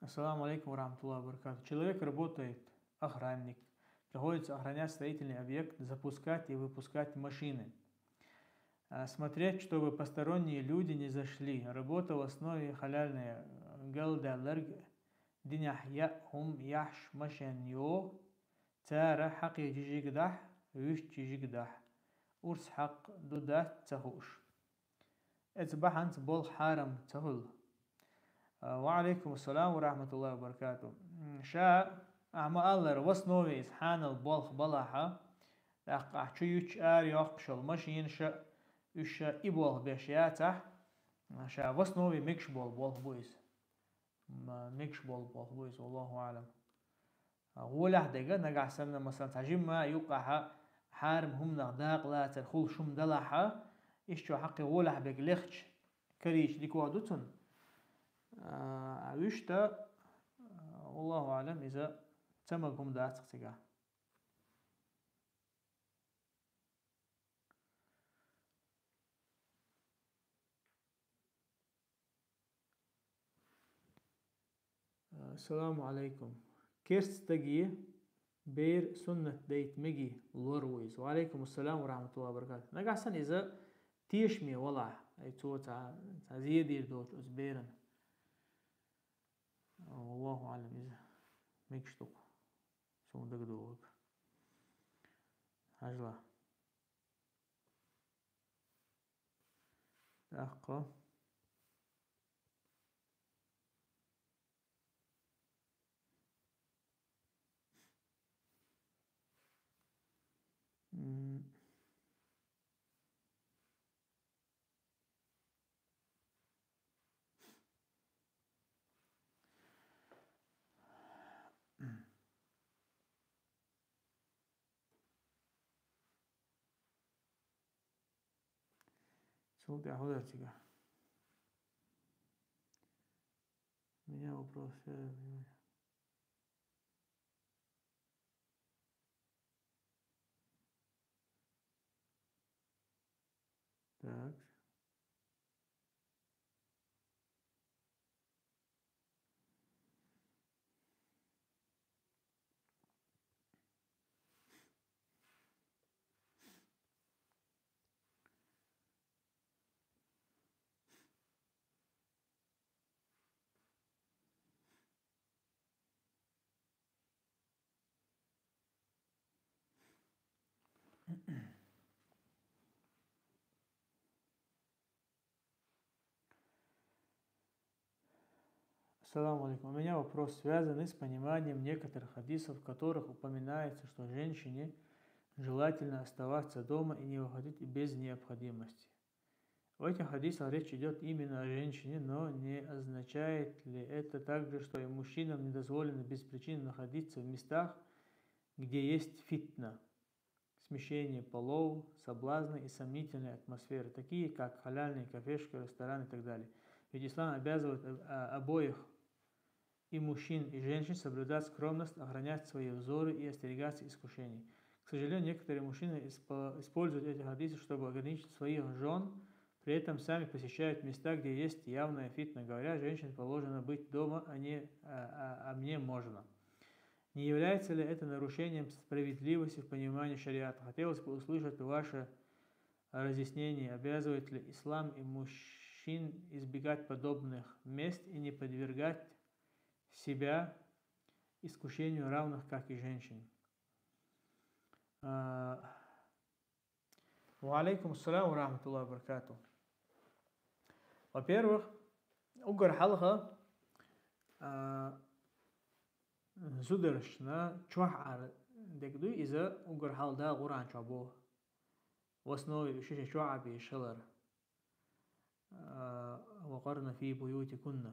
Ассаламу алейкум ва баракату. Человек работает охранник, приходится охранять строительный объект, запускать и выпускать машины, смотреть, чтобы посторонние люди не зашли. Работа в основе халяльная. Галдалерг диняхья хум яш машаньо цара хаки жижигдах виш жижигдах урс хак дудат цахуш. Эцбаханц бол харам цахул. وعليكم السلام ورحمة الله وبركاته. شاء أعمى الله وصنوي إسحان البالخ بلاحة أقع تشيوش آريوخ شل ماشين شاء إشا إبوالخ بيشياتح شاء وصنوي ميكش بالخ بويس ميكش بالخ بويس والله أعلم. غولح دقا نقع سنة مثلا تجمع ما يوقع حارم هم نغداق لا تدخل شم دلاحة إشتو حقي غولح بقلخش كريش ديكوا دوتن عوشتا والله أعلم إذا تمكم دات تقتقع. السلام عليكم. كيرست تجي بير سنة ديت مجي لورويز. وعليكم السلام ورحمة الله وبركاته. نقع سن إذا تيشمي والله أي تو تعزيدير دوت أزبيرن. والله أعلم إذا ميكشتوك سو دقدوك هجلا دقة Смотри, а куда тебя? Меня вопрос связан. Так. Ассаламу алейкум. У меня вопрос, связанный с пониманием некоторых хадисов, в которых упоминается, что женщине желательно оставаться дома и не выходить без необходимости. В этих хадисах речь идет именно о женщине, но не означает ли это также, что и мужчинам не дозволено без причины находиться в местах, где есть фитна, смещение полов, соблазны и сомнительные атмосферы, такие как халяльные кафешки, рестораны и так далее. Ведь ислам обязывает обоих, и мужчин, и женщин, соблюдать скромность, охранять свои взоры и остерегаться искушений. К сожалению, некоторые мужчины используют эти хадисы, чтобы ограничить своих жен, при этом сами посещают места, где есть явная фитна, говоря, женщине положено быть дома, а мне можно. Не является ли это нарушением справедливости в понимании шариата? Хотелось бы услышать ваше разъяснение, обязывает ли ислам и мужчин избегать подобных мест и не подвергать себя искушению равных, как и женщин. Ва алейкум ассалам ва рахматуллахи ва баракату. Во-первых, угар халха زودرشنا شوحر دكدو إذا أقر حال دا قرآن شابوه واسنوي شيء شوع بيشلر وقرنا في بيوتكن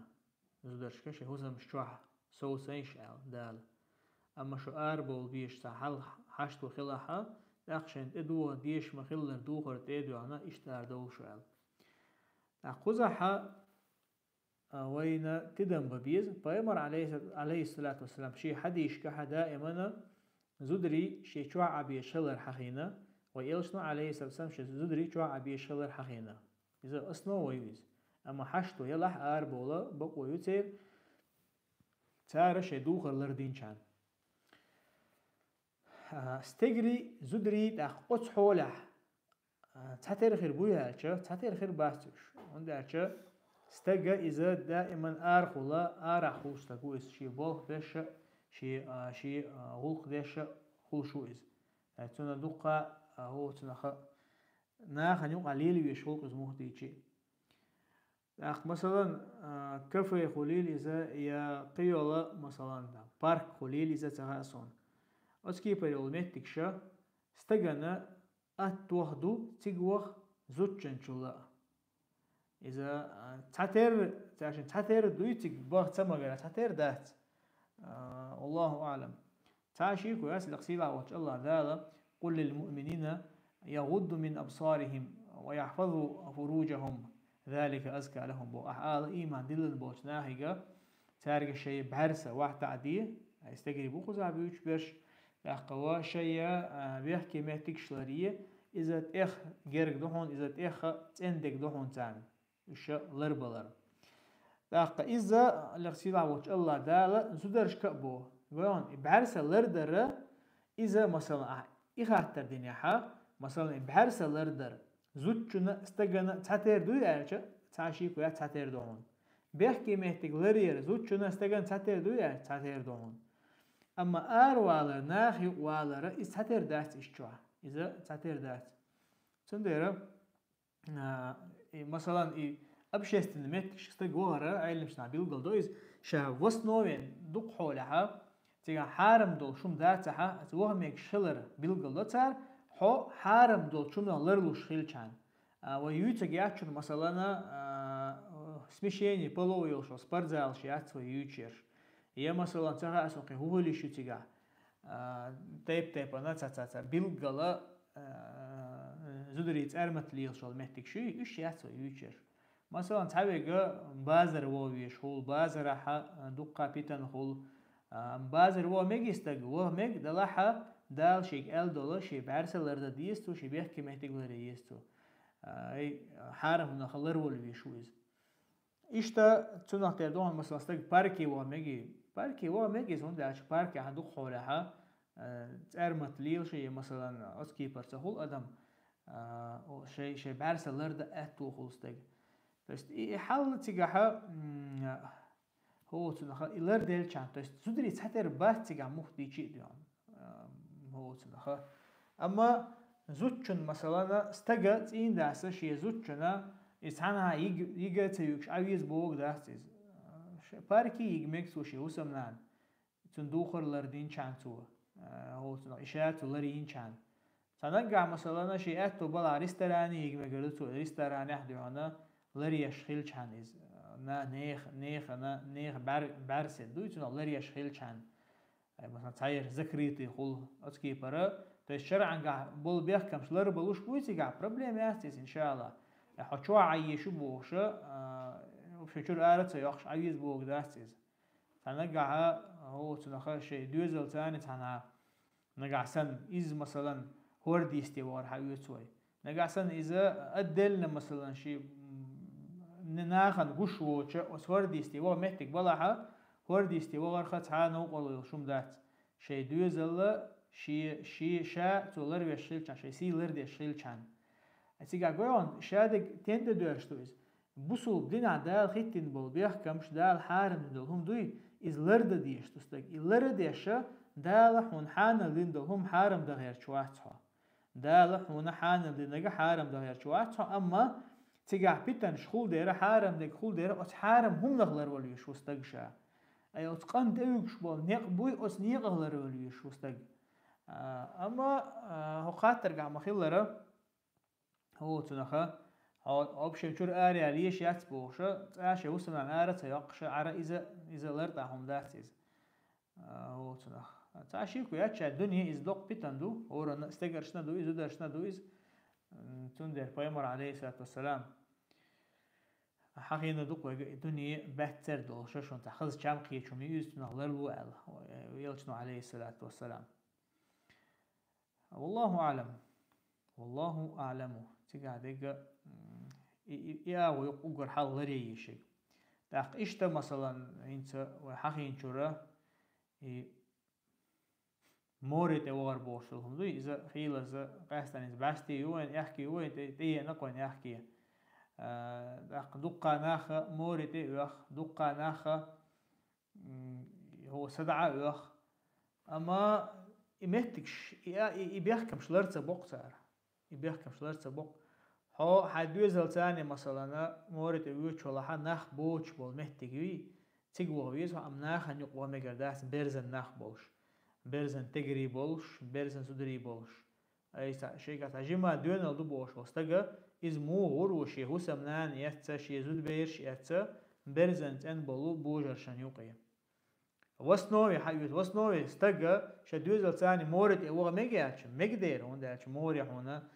زودرش كشي هوزم شوح سو سينش دال أما شو أربول بيش سحل حشت وخلاها أخشن إدوه ديش مخلر دوخر تيدو أنا إشتار دو شوال أخوزها وين تدم ببيز فيمر عليه الصلاة والسلام شي حديش كها دائما زدري شي شوع بيشلر حخينا ويلشنا عليه الصلاة والسلام شي زدري شوع بيشلر حخينا إذا أصنو ويوز أما حشتو يلح أربولا بقو يتير تارا شي دوخر لردين شان استجري زدري تاخ قص حولح تحتير خير بويا تحتير خير باستش وندعش استجا إذا دائما أرخلا أرخوش تقويس شي بولخ دش شي غلق دش خل شو إز تنا دقة هو تناخ ناخ نيو قليل يشوق زموه ديشي أخ مثلا كفي خليل إذا يا قيولا مثلا بارك خليل إذا تغاسون أسكي بريولمتك شا استجنا أتوهدو تجوخ زوجن شلا إذا تعتر دويتك باه تمغير تعتر دات والله أعلم تعشي كويس لقصيلا وجه الله ذالا قل للمؤمنين يغضوا من أبصارهم ويحفظوا فروجهم ذلك أزكى لهم بو أحال إيمان دلن بوش ناهيقا تارك شيء بحرسة واحد تعديه يستقري بو خزع بيوش برش لأقوا شيء بيحكي مهتك شلارية إذا تأخ جيرك دهون إذا تأخ تندك دهون تاني إيش لربلر لأقا إذا لغسيل عوج الله دالا زودرش كأبو قولون بحرسة لردر إذا مثلا إخاتر دنياها مثلا بحرسة لردر زوجنا استجنا تعتير دوي أرجع تعشي كويا تعتير دهون بيحكي مهتك لرير زوجنا استجنا تعتير دوي تعتير دهون أما والر ناخي والر تعتير دات إشتوا إذا تعتير دات تندير مثلا أبشيستن مت شستجوهرة علم شنا بيلقل دويز شا وسنوين دق حولها تيجا حارم دول شوم داتها توهمك شلر بيلقل دوتار حو حارم دول شوم لرلوش خيلشان ويوتك ياتشون مثلا سمشيني بلو يلشو سبرزال شيات ويوتشير يا مثلا تها أسوقي هو اللي شو تيجا تيب أنا تاتا بيلقل زودريت أرمت ليل شو المهتك شو إيش ياتو يوتشر مثلا تعبير بازر وويش هول بازر ح دقة بيتن هول بازر وو ميج يستج وو ميج دلها دال شيك $1 شي بعرسلر دا ديستو شي بيحكي مهتك لري يستو أي حارم نخلر والويشويز إشتا تناق تردون مثلا استج باركي وو ميجي زون داش باركي عندك حولها أرمت ليل شيء مثلا أسكي برتهول أدم شيء بعرسلر دا أتو خلصتك بس حل تجاها هو تناخ إلر ديل شان بس زودري تحتر بات تجا مختي شيء ديان هو تناخ أما زوجن مثلا استجت إن داسة شيء زوجنا إسحنا يجي تيوكش عايز بوق داستيز باركي يجمعك وشي هو سمنان تندوخر لردين شان تو هو تناخ إشارة لردين شان تنقع مثلا شيء أتو بلا ريستوراني يجمع قلتو ريستوراني أحد يعنا لري يشخيل شانيز نا نيخ بارسل دويتنا لري يشخيل شان مثلا تعير ذكريتي خل أتكي برا تشرع قاع بول بيحكمش لر بلوش بويتي قاع بروبلم ياستيز إن شاء الله حشوا عيشوا بوشة وفشور آرت يخش عيز بوق داستيز تنقع هو تنخ شيء دوزل تاني تنا نقع سن إز مثلا هوردي استوار حيوتوي نقع سن إذا أدلنا مثلا شيء ناخن قش وجه وسوردي استوى محتك بلاها وردي استوى غرخت عانو قليل شوم دات شيء دوزل شي شا تولر ويشيل شيء سي لر ديشيل شان أتيجا قوون شادك تند دوشتويز بوسو بدنا دال خيتين بول بيحكمش دال حارم دلهم دوي إز لرد ديش تستك لرد ديشة دال حون حانا لندلهم حارم دغير شواتها دال حون حانا لنجا حارم دغير شواتها أما تيجا بيتن شخول ديرة حارم ديك خول ديرة أت حارم هم نغلر وليش وستجشا أي أتقنت أيوكش بول نيق بوي أس نيق غلروليش وستج أما هو خاطر قام خيلره هو تنخا أبشر شور آري عليش ياتبوش عاش يوصل عن آرة تيقش عرا إذا لرتاهم داتيز هو تنخ تعشيكو ياتش الدنيا إز لوق بيتندو أورا استجرشنا دو إز ودرشنا دو إز تندر بيمر عليه الصلاة والسلام حقيقة دوق الدنيا بهتر دولش شون تأخذ جام قيتشم يوزنا غلرلو أل ويلشنا عليه الصلاة والسلام والله أعلم والله أعلم تقعد يا ويقول حال لري شيء داق إشتا مثلا أنت وحقين شورا مورد أوار بوشلهم دو إذا خيل إذا قاستن إذا باشتي يوين يحكي يوين تيه نقوين يحكي داق دقا ناخا مورد يوخ دقا ناخا هو سدعة يوخ أما يمهتكش يبيحكم شلرت بوق سار يبيحكم شلرت بوق هو حدوزل تاني مثلا مورد يوش ولا حد ناخ بوش بول مهتكوي تيجوا ويزو أم ناخ نيقوا مقرداس برزن ناخ بوش برزن تجري بولش برزن سدري بولش أي شيء كتاجيما دون دو بوش واستجا إز مو غروش يهوسم نان يتسا شيزود بيرش يتسا برزن تن بولو بوجر شنيوقية وسنوي حيوت وسنوي استجا شدوزل ثاني مورد إيوه مجياتش مقدر هونداتش موري هونا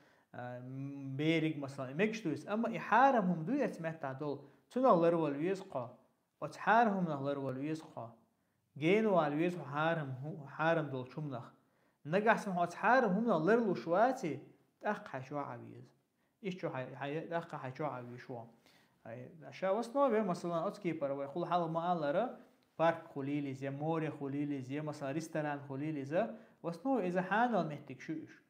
بيرق مثلا مكشتوس أما إحارهم دو يتمتع دول تنا لرول ويسقى وتحارهم لرول ويسقى جينو على ويسو حارم دول شمنخ نجح سمحوا تحارم هم لرلو شواتي تأخ حشوا عبيز إيش شو تأخ حشوا عبيز شو أشياء وسنوي مثلا أتكيبر ويقول حال ما ألرا بارك خليلي زي موري خليلي زي مثلا ريستوران خليلي زي وسنوي إذا حانل محتاج شوش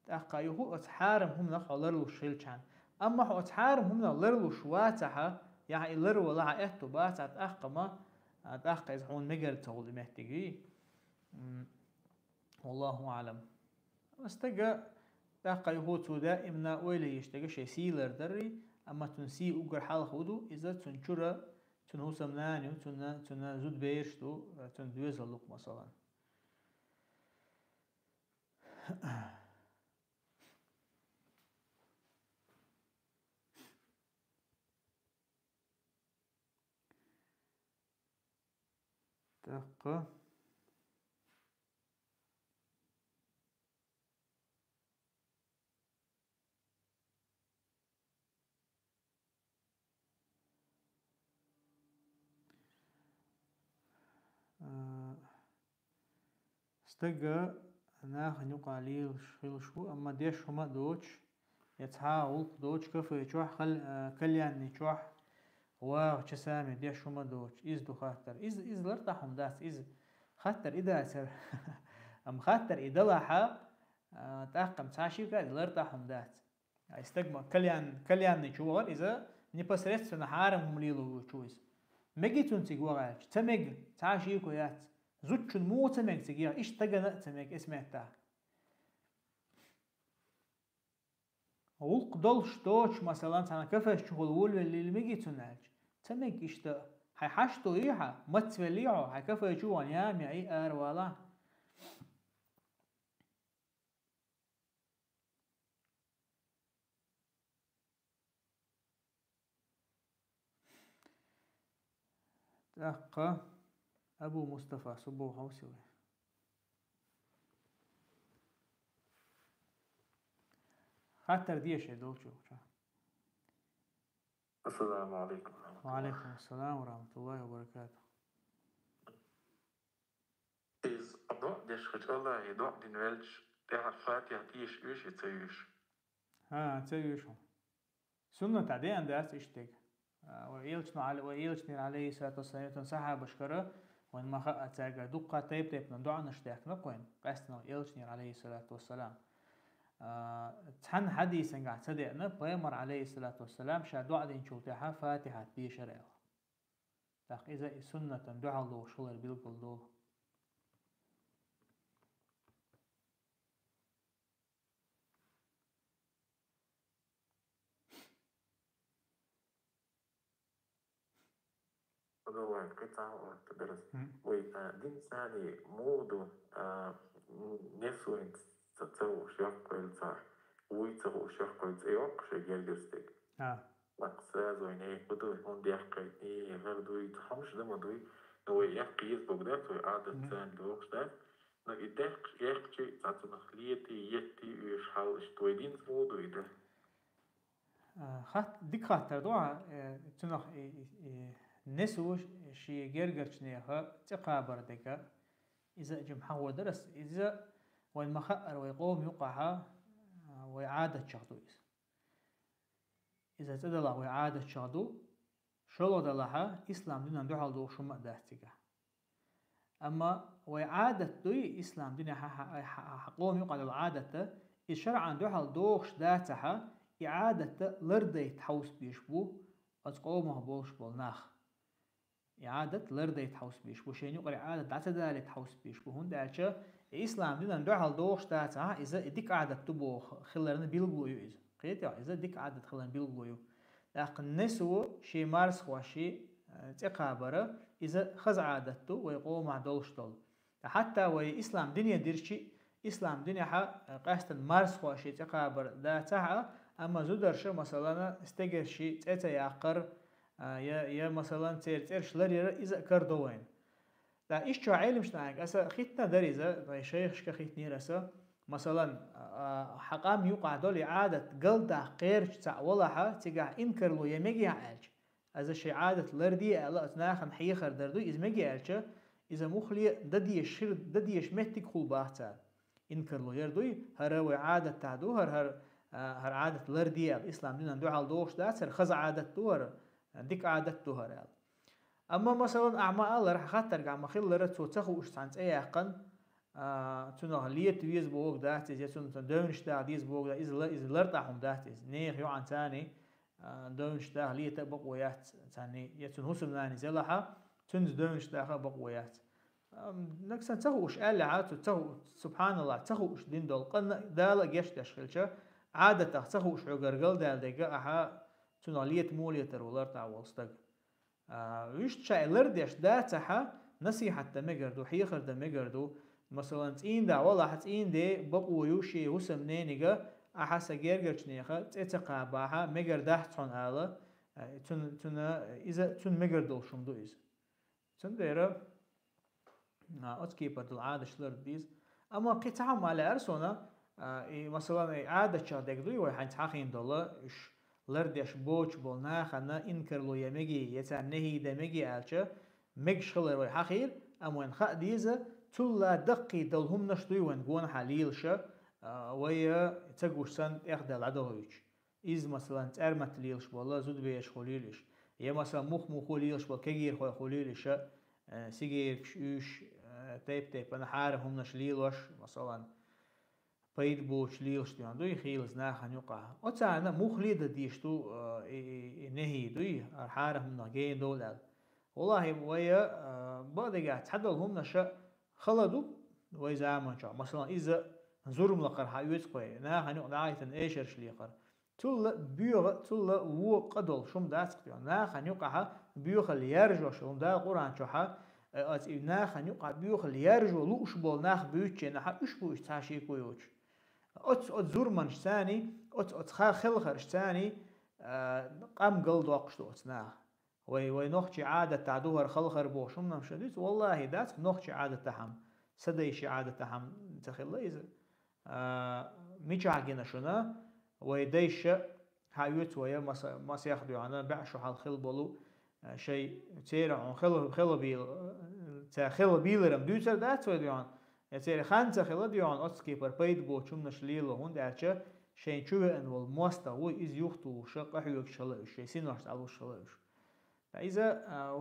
تأخ يهو أتحارم هم نخ لرلو شيلشان أما هو أتحارم هم لرلو شواتها يعني لرلو لا إهتو بات أتأخ ما أتأخ إذا هون مجر تقول محتاجي والله أعلم استجا تأخ يهو تودا إمنا ويلي يشتغل شيء سيلر دري أما تنسي أجر حال خودو إذا تنشرة تنهو سمناني تنا زود بيرشتو تندوز اللوك مثلا تأخ استجا ناخ نقع ليل شو أما ديش هما دوتش يتحاول دوتش كيف يشوح كليان يشوح وشسامي ديش هما دوتش إز دو خاطر إز لرتاحهم داس إز خاطر إذا سر أم خاطر إذا لاحا تأقم تعشيب كاد لرتاحهم داس استجما كليان يشوح إذا نبصرت سنحارم ليلو شويس مجي تنتج وراج تمج تعشيب كويات زوجن مو تمج تجيا إيش تجنا تمج اسمه تا ولق دولش دوش مثلا تنا كفش شغل اللي مجي تناج تمج إيش تا هاي حشتو ريحة ما توليعه هاي كفش جوان يامي أي ولا تأقى أبو مصطفى صبو حوسوي خاطر ديش يدوشو السلام عليكم. وعليكم السلام ورحمة الله وبركاته. Is أضاء ديش خج الله يضاء دين ولج تعرفات يعطيش إيش يتسيش. تسيشو سنة تعدي أنداس إشتك وإيلشنا عليه الصلاة والسلام تنصحها بشكره وإن ما خاء تاجا دقة تيب ندعو نشتاك نقوين قاسنا إيلشنا عليه الصلاة والسلام تحن حديثا قاعد صدقنا بيمر عليه الصلاة والسلام شادوا عدين شوتها فاتحة بيشرع تاق إذا سنة دعا الله شغل بيلقل له والله قطعة تدرس ودين ثاني مودو نسوين تتسوي شيخ كويلتا ويتسوي شيخ كويلتا يوق شيء جلستك مقصد ويني بدو يكون ديحقي غير دوي تخمش دم دوي هو يحقي يزبق دات ويعادة ثاني دوقش دات نقدر يحكي تعطي نخليتي يتي ويشحال اشتويدين مودو يده خات ديك خاطر دوع تنخ نسوش شي جرجرشنيها تقابر ديكا إذا جمحه درس إذا وين مخأر ويقوم يقعها وإعادة شغدو إذا تدلع وإعادة شغدو شلو دلعها إسلام دينا ندوحل دو شو مقداتيكا أما وإعادة دوي إسلام دينا حقوم يقعد العادة الشرع ندوحل دوخش داتها إعادة لردي تحوس بيشبو أتقومه بولش بولناخ إعادة لردي تحوس بيشبو شين يقرأ إعادة داتدالي تحوس بيشبو هون داتشا إسلام دينا ندوحل دوخش داتها إذا إديك عادة تبو خلرنا بيلغلويو إذا قيتها إذا إديك عادة خلرنا بيلغلويو لكن نسو شي مارس خواشي تقابره إذا خز عادته ويقوم مع دولش دول حتى وإسلام دنيا ديرشي إسلام دنيا قاست مارس خواشي تقابر داتها أما زودرش مثلا استجر شيء تأتى يعقر يا مثلا تيرش لريرة إذا كردوين لا إيش شو علم شناك أسا خيتنا دريزة باي شيخ كخيتني رسا مثلا حقام يقع دول عادة قلدا قيرش تعولها تقع إنكر له يمجي عالج هذا شيء عادة لردي ألا أتناخن حيخر دردو إذا مجي عالج إذا مخلي دديش مهتك خل باهتا إنكر له يردوي هروي عادة تعدو هر عادة لردي الإسلام دينا ندوع على دوش داتر خز عادة توهر ديك عادة توهر أما مثلا أعمى الله رح خاطر عم خيل لرت وتخو أشتعنت أي عقن تنو ليت ويز بوق داتز يتون دونش دا ديز بوق دا إذا لرتاحهم داتز نيخ يو عن تاني دونش دا ليت بقويات تاني يتون هسم ناني زلها تنز دونش دا بقويات نكسن تخو أش ألعات وتخو سبحان الله تخو أش دين دول قلنا دالا جيش تشخلشة عادة تخو أش عقرقل دال دقا أها تنو ليت موليتر ولرتاح والصدق ويش شاي لرديش داتها نصيحة تمجردو حيخر تمجردو مثلا تين دا والله حتين دي بقوا يوشي هسم نينيغا أحاسا جيرجرش نيخا تتقاباها مجرداح تون آلا تون إذا تون مجردو شمدو إذا تون ديرا أتكيبر دل عادة شلرد بيز أما قطعهم على أرسونا مثلا عادة شادك دوي وحين تحاقين دولا إش لرديش بوش بولناخنا إنكر لو يمجي يتعنهي دمجي آلشا مجش خلر ويحاقير أما ينخاق ديزا تلا دقي دلهم نشطي ونقون حليلشا ويا تقوش سن إخدال عدوهيش إذ مثلا تأرمت ليلش بالله زود بيش خليلش يا مثلا مخ خليلش بالكجير خوي خليلش سيجير كشوش تيب أنا حارهم نشليلش مثلا بيد بوش ليلش ديان دوي خيلز ناخن يقع أتعنا مخليد ديشتو نهي دوي حارهم نجين دولال والله ويا بعد تحدلهم نشأ خلدوا ويزعمون شو مثلا إذا زورم لقر حيوت قوي ناخن يقعدين إيشرش ليقر تول بيوغ تول وو قدل شوم داسك ناخن يقع بيوغ اللي يرجع شوم دا قرآن شوها أت ناخن يقع بيوغ اللي يرجع لوش بول ناخ بيوتش ناخ إيش بوش تاشي كويوش أت زورمنش ثاني أت خلخرش ثاني قام قلد وقشتو أت ناخ وي نوخشي عادة تعدوها خلخر بوش شوم نمشديت والله داسك نوخشي عادة تهم سديشي عادة تهم تخيل إذا ميجا عجينا شنا ويديش هايوت ويا ما سياخدوا عنا بعشوا على الخل بلو شيء تيرا عن خل بيل تخل بيلرم دوتر دات ويديان يتيرا خانت خل ديان أتسكيبر بيد بو شوم نشليله هون دارشة شيء شو إن والماستر هو إز يختو شق حيوك شلش شيء سينوش على شلش فإذا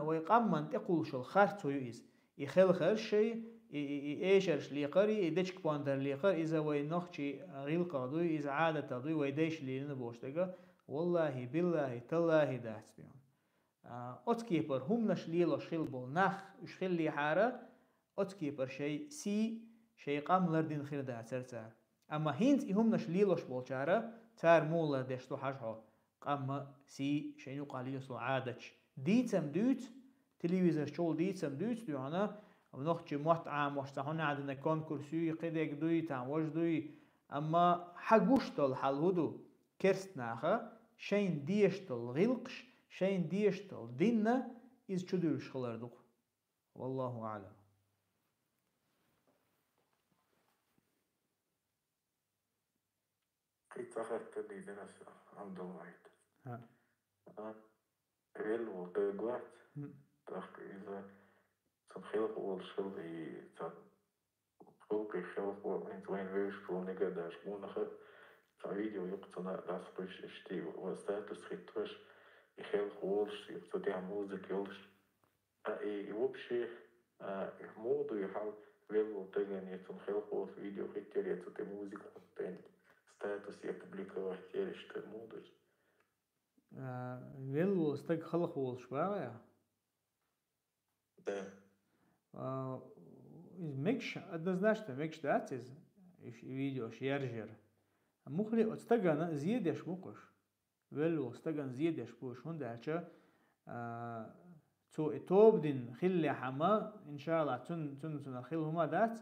ويقام من تقول شو الخارج ويز يخل خير شيء إيشرش ليقري يدشك باندر ليقر إذا وينخشي غيل قاضي إذا عادة تضي ويديش لينا بوشتجا والله بالله تالله دات بيان أتكيبر هم نشليله شيل بول نخ وشيل لي حارة أتكيبر شيء قام لردين خير دات سرتار أما هينت هم نشليله شبول شارة تار مولا دشتو حجها قام شيء يقال يسوع عادش ديتم دوت تلفزيون شغل ديتم دوت دو هنا ونخش موت عام واشتهنا عندنا كونكورسي قدك دوي تعوج دوي أما حجوشتل حلودو كرستناخه شين ديشتل غلقش شين ديشتل دينا إز شدوش خلاردوق والله أعلم. كيف أخذت لي دراسة عبد الله هل وطيقات إذا تنخلق والشغل خلقي خلق وإنت وين ويش فونيقا داش مونخ فيديو يقتنع داس بيش اشتي وستاتس خيطوش يخلق والش يقتدع موزيك يلش وبشي موضو يحاول ويلو تغن يتنخلق وال فيديو خيطير يتدع موزيك وطين ستاتس يببليكا وحتير اشتر موضوش ويلو استق خلق والش باويا ده ميكش однозначно ميكش داتز فيديو شيرجر مخلي استغنا زيادش مقش ويلو استغن زيادش بوش هندالچا تو توب دين خلي حما ان شاء الله تن خيل هما دات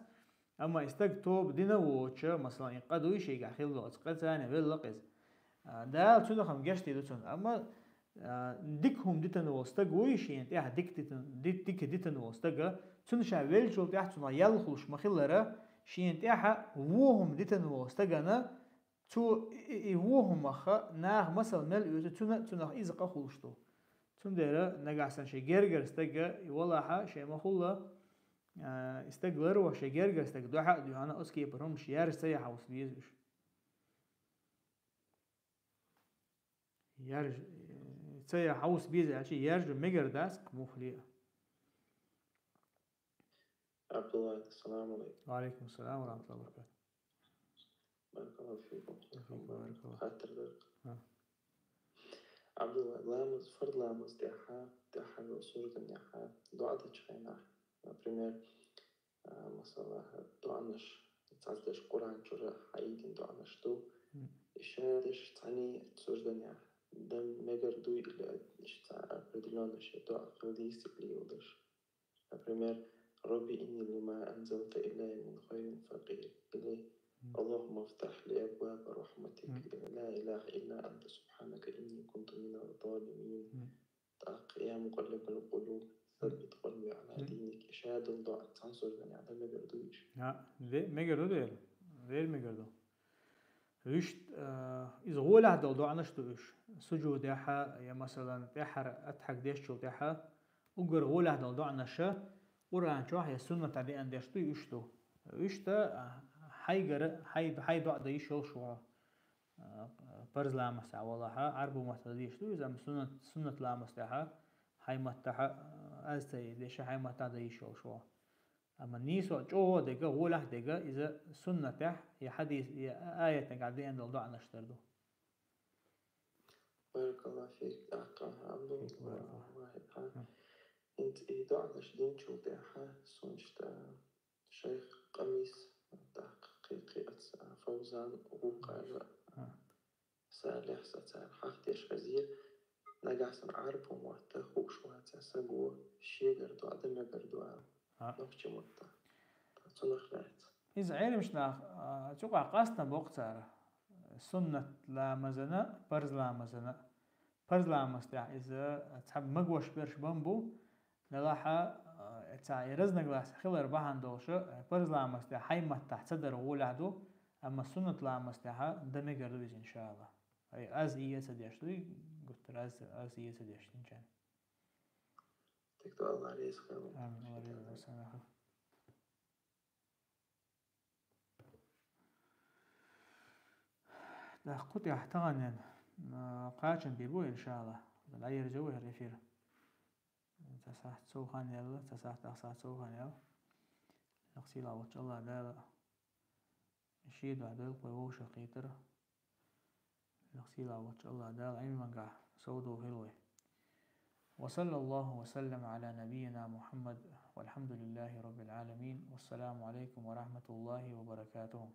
اما استغ توب دينا وچ مثلا يقدو شي قا خيل قد ثاني ويلقز دال تن خم گشتي دوتن اما ديكهم ديتن وستغ ويشين تي ديك ديتن وستغ تن شا ويلچو تحت يلخلش مخلره شين تيها وهم ديتن وستغنا تو وهم مخ ناغ مثلا مل تن إذا خلشتو تن ديره نغاسن شي گرگر استغ والله شي مخله استغلر وشي گرگر استغ دوحه دو انا اسكي برهم شيار سي حوس بيزش يرج سي حوس بيز شي يرج ميجر داسك مخليه. عبد الله السلام عليكم. وعليكم السلام ورحمة الله وبركاته. بارك الله فيكم. بارك الله. خاطر عبد الله لامز فرد لامز تاعها الأصول تاعها دعاء تشخينا. например مثلا دعانش تعزدش قرآن شرح حيدين دعانش تو إشارش تعني تسجدنيا دم مجر دوي اللي определённо دعاء خلديس بليودش. например ربي إني لما أنزلت إلي من خير فقير إليه اللهم افتح لي أبواب رحمتك لا إله إلا أنت سبحانك إني كنت من الظالمين يا مقلب القلوب ثبت قلبي على دينك إشهاد الدعاء تنصر لنا على ما قردوش ده ما قردو غير ما قردو ويش إذا هو له دعاء نشتوش سجود دحا يا مثلا تحر أضحك ديش شو دحا وقر هو له دعاء نشا قرآن شو هي السنة تاعي أن دشتو يشتو يشتا حي دعاء ده يشوا شو فرز لامس والله عربو مثلا يشتو إذا سنة لامس تاعها حي متاعها أزتي ليش حي متاع ده يشوا شو أما نيسو جو دقة ولا دقة إذا سنة تاع يا حديث يا آية قاعدين عند الدعاء نشتردو. بارك الله فيك أعطاها عبد الله واحد انت دعاء نشدين شو تاعها سونشتا شيخ قميص تحقيقي فوزان وقال صالح ستار حفتش غزير نجحسن عارف وموته وشو هتسجوا شيء قردوا عدم قردوا نخش مطة تنخلات إذا عيل مش توقع قاستنا بوقتها سنة لا مزنا برز لا مزنا برز لا مستع إذا تحب مجوش برش بامبو نلاحة تاع رزنا جلاس خلر بحن دوشة برز لا مستع حي ما تحت صدر وولعدو أما سنة لا مستعها دم قردوش إن شاء الله أي أز إيه سديشتوي قلت أز إيه سديشتين كان تكتب الله عليه خير آمين الله عليه وسلم ده قطع تغنين قاچن بيبو إن شاء الله لا يرجوه الرفير تساحت سوخان يلا تساحت أخسات سوخان يلا نقصي لا وجه الله دالا يشيد وعدل قوي شقيتر نقصي لا وجه الله دالا عين منقع سودو هلوي وصلى الله وسلم على نبينا محمد والحمد لله رب العالمين والسلام عليكم ورحمة الله وبركاته.